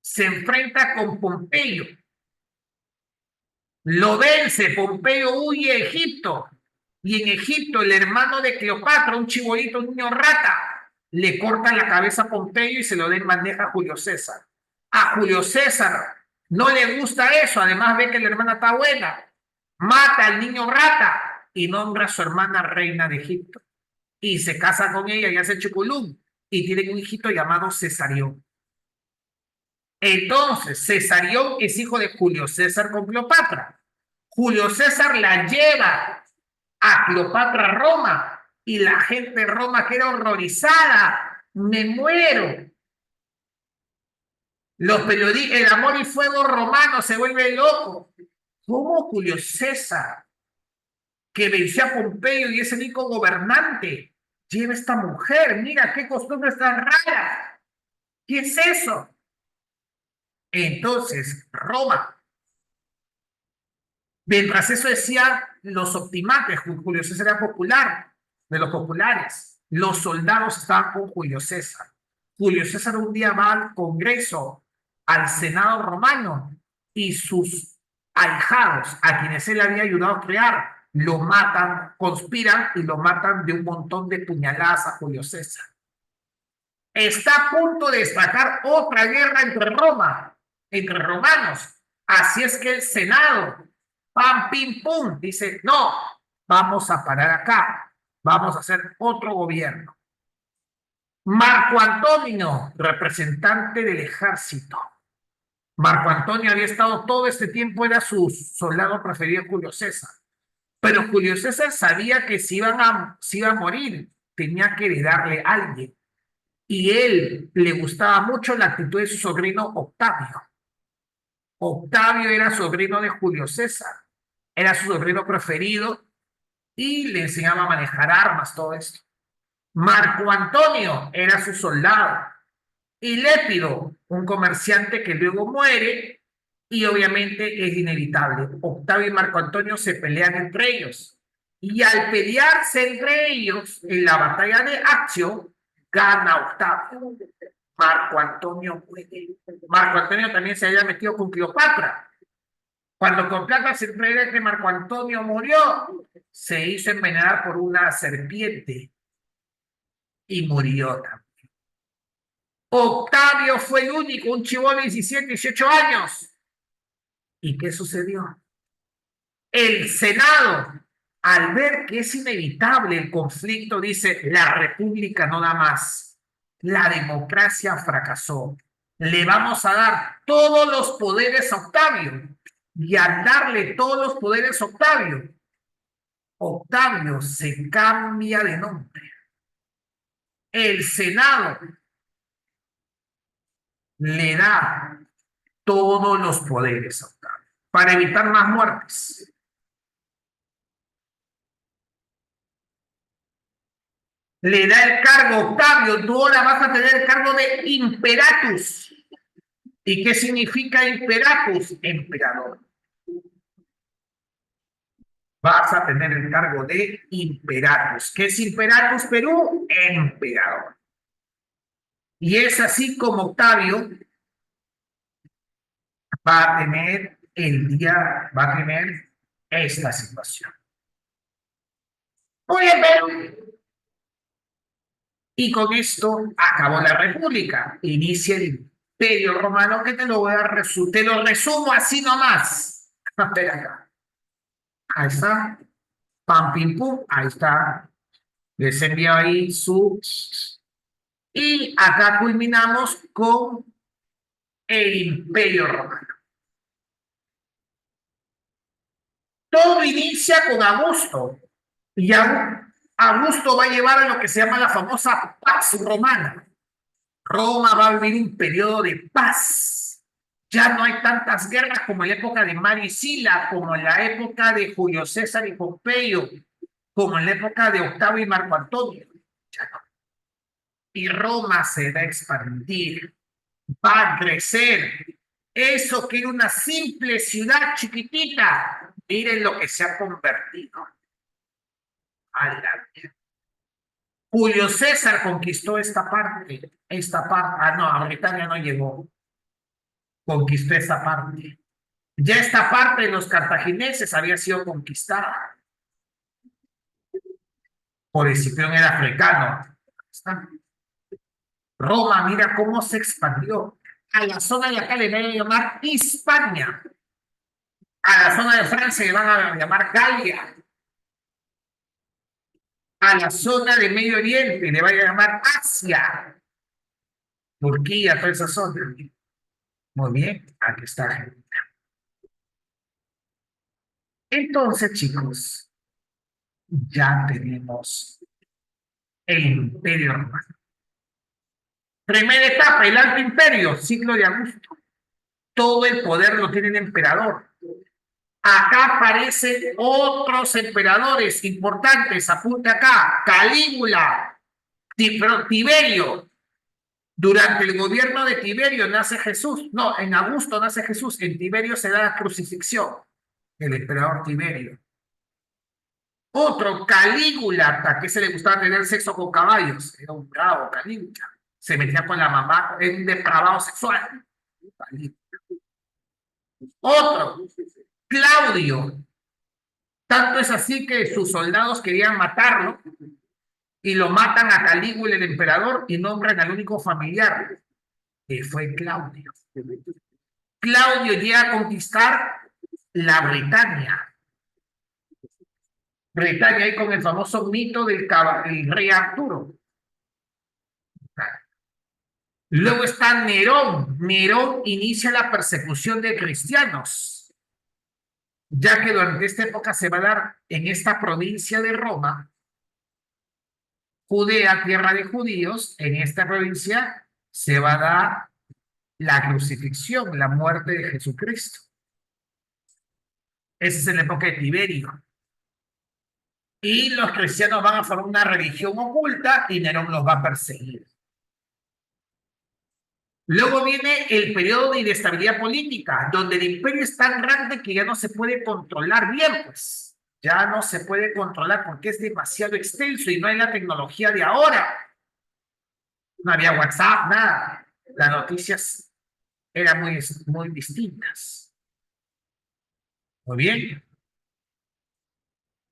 Speaker 1: se enfrenta con Pompeyo, lo vence, Pompeyo huye a Egipto. Y en Egipto, el hermano de Cleopatra, un chibolito, un niño rata, le corta la cabeza a Pompeyo y se lo da en bandeja a Julio César. A Julio César no le gusta eso, además ve que la hermana está buena. Mata al niño rata y nombra a su hermana reina de Egipto. Y se casa con ella y hace chuculum. Y tienen un hijito llamado Cesarión. Entonces, Cesarión es hijo de Julio César con Cleopatra. Julio César la lleva a Cleopatra a Roma y la gente de Roma queda horrorizada. Me muero. Los periodistas, el amor y fuego romano se vuelve loco. ¿Cómo Julio César, que venció a Pompeyo y es el único gobernante, lleva a esta mujer? Mira qué costumbres tan raras. ¿Qué es eso? Entonces, Roma, mientras eso decía los optimates, Julio César era popular, de los populares. Los soldados estaban con Julio César. Julio César un día va al Congreso, al Senado romano, y sus ahijados, a quienes él había ayudado a crear, lo matan, conspiran y lo matan de un montón de puñaladas a Julio César. Está a punto de destacar otra guerra entre Roma, entre romanos. Así es que el Senado, pam, pim, pum, dice, no, vamos a parar acá, vamos a hacer otro gobierno. Marco Antonio, representante del ejército. Marco Antonio había estado todo este tiempo, era su soldado preferido, Julio César. Pero Julio César sabía que si iba a morir, tenía que heredarle a alguien. Y él le gustaba mucho la actitud de su sobrino Octavio. Octavio era sobrino de Julio César, era su sobrino preferido y le enseñaba a manejar armas, todo esto. Marco Antonio era su soldado y Lépido, un comerciante que luego muere y obviamente es inevitable. Octavio y Marco Antonio se pelean entre ellos y al pelearse entre ellos en la batalla de Accio, gana Octavio. Marco Antonio muere. Marco Antonio también se había metido con Cleopatra. Cuando Cleopatra se entera que Marco Antonio murió, se hizo envenenar por una serpiente. y murió también. Octavio fue el único, un chibolo de 17, 18 años. ¿Y qué sucedió? El Senado, al ver que es inevitable el conflicto, dice, la república no da más. La democracia fracasó. Le vamos a dar todos los poderes a Octavio. Y al darle todos los poderes a Octavio, Octavio se cambia de nombre. El Senado le da todos los poderes a Octavio para evitar más muertes. Le da el cargo, Octavio, tú ahora vas a tener el cargo de imperatus. ¿Y qué significa imperatus? Emperador. Vas a tener el cargo de imperatus. ¿Qué es imperatus, Perú? Emperador. Y es así como Octavio va a tener va a tener esta situación. Oye, pero y con esto acabó la República. Inicia el Imperio Romano, que te lo resumo así nomás. Espera acá. Ahí está. Pam, pim, pum. Ahí está. Les envío ahí su. Y acá culminamos con el Imperio Romano. Todo inicia con Augusto. Y Augusto va a llevar a lo que se llama la famosa Pax Romana. Roma va a vivir un periodo de paz. Ya no hay tantas guerras como en la época de Mario y Sila, como en la época de Julio César y Pompeyo, como en la época de Octavio y Marco Antonio. Ya no. Y Roma se va a expandir, va a crecer. Eso que era una simple ciudad chiquitita, miren lo que se ha convertido. A la Julio César conquistó no, a Britania no llegó, conquistó esta parte. Ya esta parte de los cartagineses había sido conquistada por Escipión el africano. Roma, mira cómo se expandió. A la zona de acá le van a llamar Hispania. A la zona de Francia le van a llamar Galia. A la zona de Medio Oriente le van a llamar Asia. Turquía, toda esa zona. Muy bien, aquí está. Entonces, chicos, ya tenemos el Imperio Romano. Primera etapa, el Alto Imperio, siglo de Augusto. Todo el poder lo tiene el emperador. Acá aparecen otros emperadores importantes, apunta acá, Calígula, Tiberio. Durante el gobierno de Tiberio nace Jesús. No, en Augusto nace Jesús, en Tiberio se da la crucifixión, el emperador Tiberio. Otro, Calígula, que se le gustaba tener sexo con caballos. Era un bravo, Calígula. Se metía con la mamá, era un depravado sexual. Otro, Claudio. Tanto es así que sus soldados querían matarlo y lo matan a Calígula, el emperador, y nombran al único familiar, que fue Claudio. Claudio llega a conquistar la Britania. Britania ahí con el famoso mito del rey Arturo. Luego está Nerón. Nerón inicia la persecución de cristianos, ya que durante esta época se va a dar en esta provincia de Roma, Judea, tierra de judíos, en esta provincia se va a dar la crucifixión, la muerte de Jesucristo. Esa es en la época de Tiberio. Y los cristianos van a formar una religión oculta y Nerón los va a perseguir. Luego viene el periodo de inestabilidad política, donde el imperio es tan grande que ya no se puede controlar bien, pues. Ya no se puede controlar porque es demasiado extenso y no hay la tecnología de ahora. No había WhatsApp, nada. Las noticias eran muy distintas. Muy bien.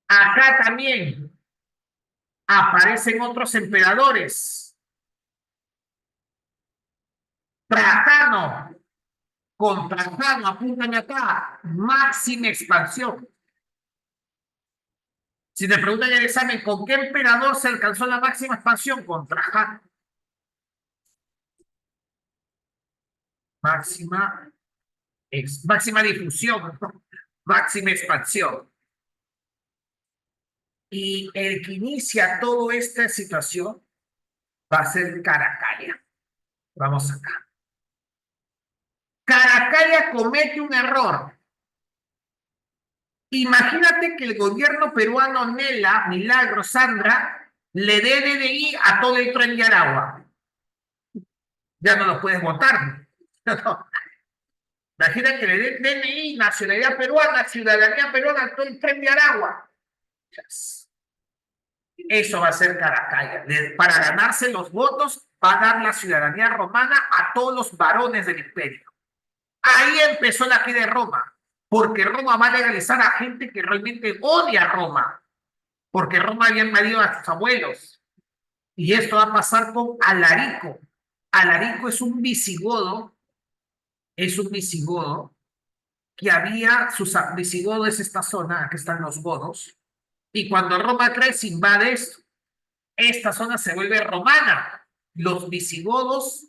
Speaker 1: Acá también Aparecen otros emperadores. Trajano, con Trajano, apúntame acá, máxima expansión. Si te preguntan en el examen, ¿con qué emperador se alcanzó la máxima expansión? Con Trajano. Máxima, máxima difusión, ¿no? Máxima expansión. Y el que inicia toda esta situación va a ser Caracalla. Vamos acá. Caracalla comete un error. Imagínate que el gobierno peruano, Nela, Milagro, Sandra, le dé DNI a todo el tren de Aragua. Ya no lo puedes votar. No. Imagina que le dé DNI, nacionalidad peruana, ciudadanía peruana a todo el tren de Aragua. Eso va a ser Caracalla. Para ganarse los votos, va a dar la ciudadanía romana a todos los varones del imperio. Ahí empezó la vida de Roma, porque Roma va a legalizar a gente que realmente odia a Roma, porque Roma había invadido a sus abuelos. Y esto va a pasar con Alarico. Alarico es un visigodo que había, visigodo es esta zona, aquí están los godos, y cuando Roma crece invade esto. Esta zona se vuelve romana. Los visigodos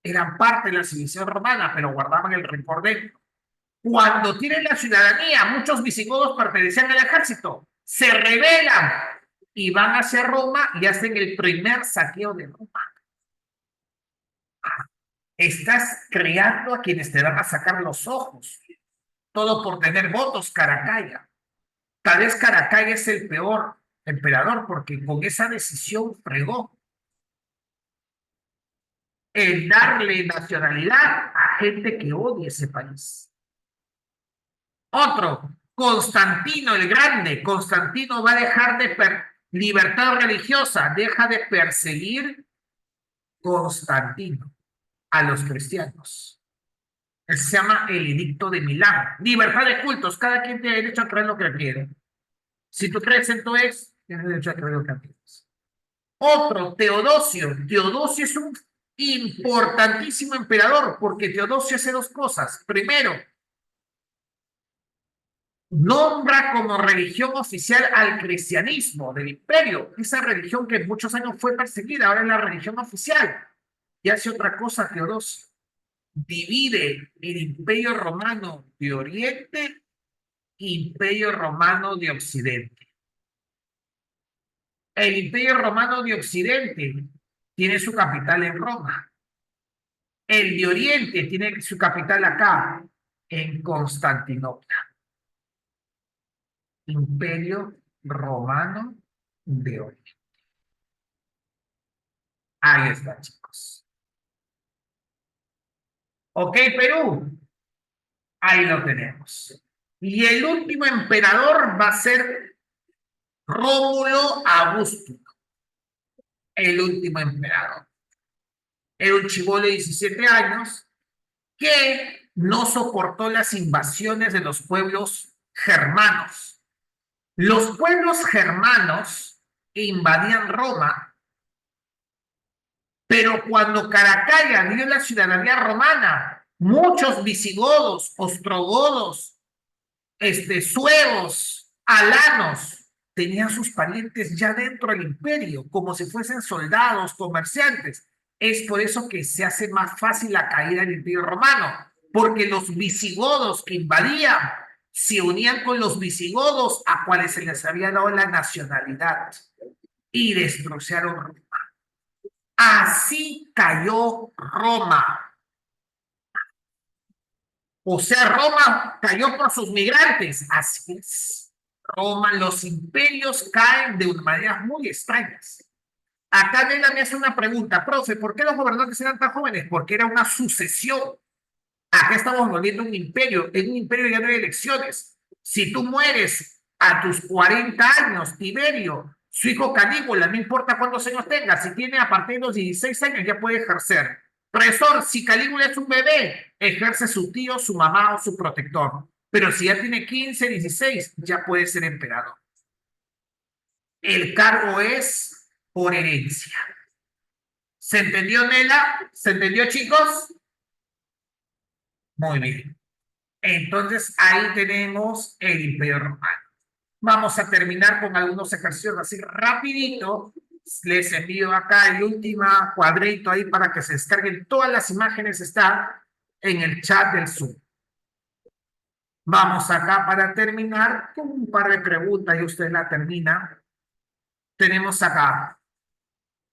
Speaker 1: eran parte de la civilización romana, pero guardaban el rencor dentro. Cuando tienen la ciudadanía, muchos visigodos pertenecían al ejército, se rebelan y van hacia Roma y hacen el primer saqueo de Roma. Estás creando a quienes te van a sacar los ojos, todo por tener votos, Caracalla. Tal vez Caracalla es el peor emperador porque con esa decisión fregó el darle nacionalidad a gente que odia ese país. Otro, Constantino el Grande. Constantino va a dejar de libertad religiosa, deja de perseguir Constantino a los cristianos. Se llama el Edicto de Milán. Libertad de cultos, cada quien tiene derecho a creer lo que quiere. Si tú crees en tu ex, tienes derecho a creer lo que quieres. Otro, Teodosio. Teodosio es un importantísimo emperador porque Teodosio hace dos cosas. Primero, nombra como religión oficial al cristianismo del imperio, esa religión que en muchos años fue perseguida, ahora es la religión oficial. Y hace otra cosa, Teodosio, divide el imperio romano de Oriente e imperio romano de Occidente. El imperio romano de Occidente tiene su capital en Roma. El de Oriente tiene su capital acá, en Constantinopla. Imperio Romano de Oriente. Ahí está, chicos. Ok, Perú. Ahí lo tenemos. Y el último emperador va a ser Rómulo Augusto. El último emperador. Era un chibolo de 17 años que no soportó las invasiones de los pueblos germanos. Los pueblos germanos invadían Roma, pero cuando Caracalla dio la ciudadanía romana, muchos visigodos, ostrogodos, suevos, alanos, tenían sus parientes ya dentro del imperio, como si fuesen soldados, comerciantes. Es por eso que se hace más fácil la caída del imperio romano, porque los visigodos que invadían se unían con los visigodos a cuales se les había dado la nacionalidad y destrozaron Roma. Así cayó Roma. O sea, Roma cayó por sus migrantes. Así es. Roma, los imperios caen de maneras muy extrañas. Acá Nela me hace una pregunta, profe, ¿por qué los gobernantes eran tan jóvenes? Porque era una sucesión. Acá estamos volviendo un imperio. En un imperio ya no hay elecciones. Si tú mueres a tus 40 años, Tiberio, su hijo Calígula, no importa cuántos años tenga, si tiene a partir de los 16 años ya puede ejercer. Profesor, si Calígula es un bebé, ejerce su tío, su mamá o su protector. Pero si ya tiene 15, 16, ya puede ser emperador. El cargo es por herencia. ¿Se entendió, Nela? ¿Se entendió, chicos? Muy bien. Entonces, ahí tenemos el Imperio Romano. Vamos a terminar con algunos ejercicios así rapidito. Les envío acá el último cuadrito ahí para que se descarguen todas las imágenes. Está en el chat del Zoom. Vamos acá para terminar con un par de preguntas y usted la termina. Tenemos acá.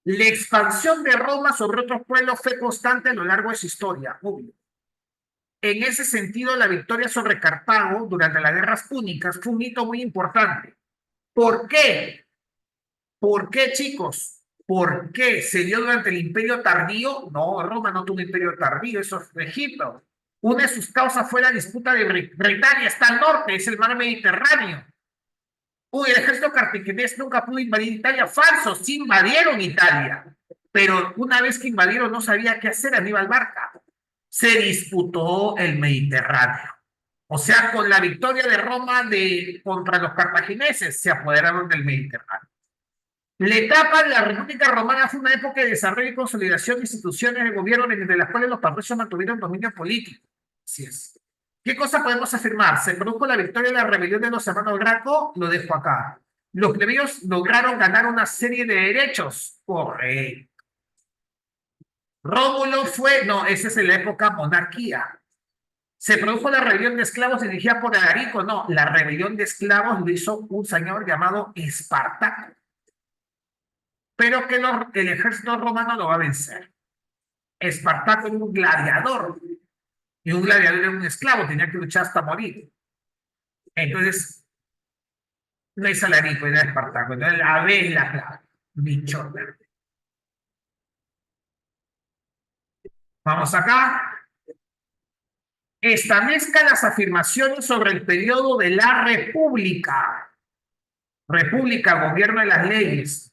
Speaker 1: La expansión de Roma sobre otros pueblos fue constante a lo largo de su historia, obvio. En ese sentido, la victoria sobre Cartago durante las guerras púnicas fue un hito muy importante. ¿Por qué? ¿Por qué, chicos? ¿Por qué se dio durante el Imperio Tardío? No, Roma no tuvo un Imperio Tardío, eso es Egipto. Una de sus causas fue la disputa de Britania, está al norte, es el mar Mediterráneo. Uy, el ejército cartaginés nunca pudo invadir Italia. Falso, sí invadieron Italia. Pero una vez que invadieron no sabía qué hacer Aníbal Barca. Se disputó el Mediterráneo. O sea, con la victoria de Roma contra los cartagineses se apoderaron del Mediterráneo. La etapa de la República Romana fue una época de desarrollo y consolidación de instituciones de gobierno desde las cuales los patricios mantuvieron dominio político. Así es. ¿Qué cosa podemos afirmar? Se produjo la victoria de la rebelión de los hermanos Graco, lo dejo acá. Los plebeyos lograron ganar una serie de derechos. Correcto. Rómulo fue, no, esa es en la época monarquía. Se produjo la rebelión de esclavos dirigida por Alarico, no, la rebelión de esclavos lo hizo un señor llamado Espartaco. Pero que el ejército romano lo va a vencer. Espartaco era un gladiador, y un gladiador era un esclavo, tenía que luchar hasta morir. Entonces, no es Alarico, era Espartaco. Entonces, la B es la clave. Bichota. Vamos acá. Establezca las afirmaciones sobre el periodo de la República. República, gobierno de las leyes.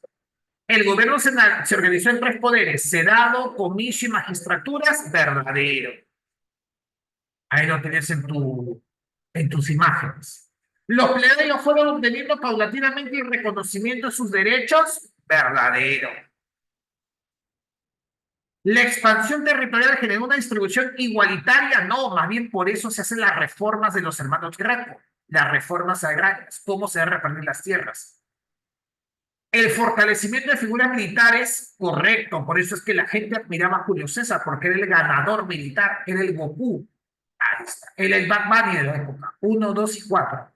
Speaker 1: El gobierno se organizó en tres poderes: senado, comicio y magistraturas. Verdadero. Ahí lo tienes en tus imágenes. Los plebeyos fueron obteniendo paulatinamente el reconocimiento de sus derechos. Verdadero. La expansión territorial generó una distribución igualitaria. No, más bien por eso se hacen las reformas de los hermanos Graco, las reformas agrarias, cómo se deben repartir las tierras. El fortalecimiento de figuras militares, correcto, por eso es que la gente admiraba a Julio César, porque era el ganador militar, era el Goku. Ahí está, era el Bad Bunny de la época, 1, 2 y 4.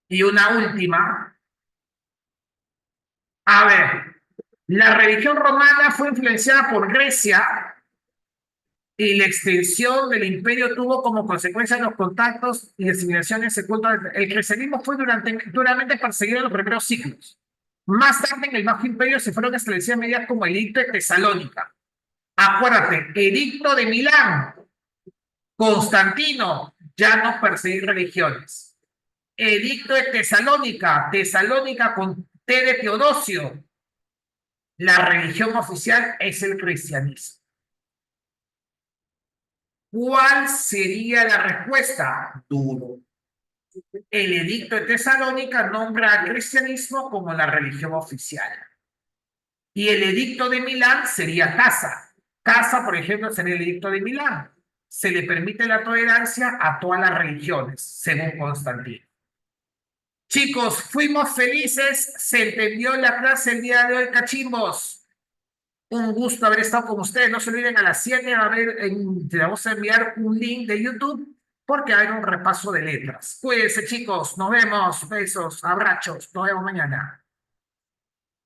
Speaker 1: Y una última. A ver, la religión romana fue influenciada por Grecia y la extensión del imperio tuvo como consecuencia los contactos y asimilaciones seculares. El cristianismo fue duramente perseguido en los primeros siglos. Más tarde, en el Bajo Imperio se fueron establecidas medidas como el Edicto de Tesalónica. Acuérdate, Edicto de Milán, Constantino, ya no perseguir religiones. Edicto de Tesalónica, Tesalónica con T de Teodosio. La religión oficial es el cristianismo. ¿Cuál sería la respuesta? Duro. El edicto de Tesalónica nombra al cristianismo como la religión oficial. Y el edicto de Milán sería Casa. Casa, por ejemplo, sería el edicto de Milán. Se le permite la tolerancia a todas las religiones, según Constantino. Chicos, fuimos felices. Se entendió la clase el día de hoy, cachimbos. Un gusto haber estado con ustedes. No se olviden, a las 7 te vamos a enviar un link de YouTube porque hay un repaso de letras. Cuídense, chicos. Nos vemos. Besos, abrazos. Nos vemos mañana.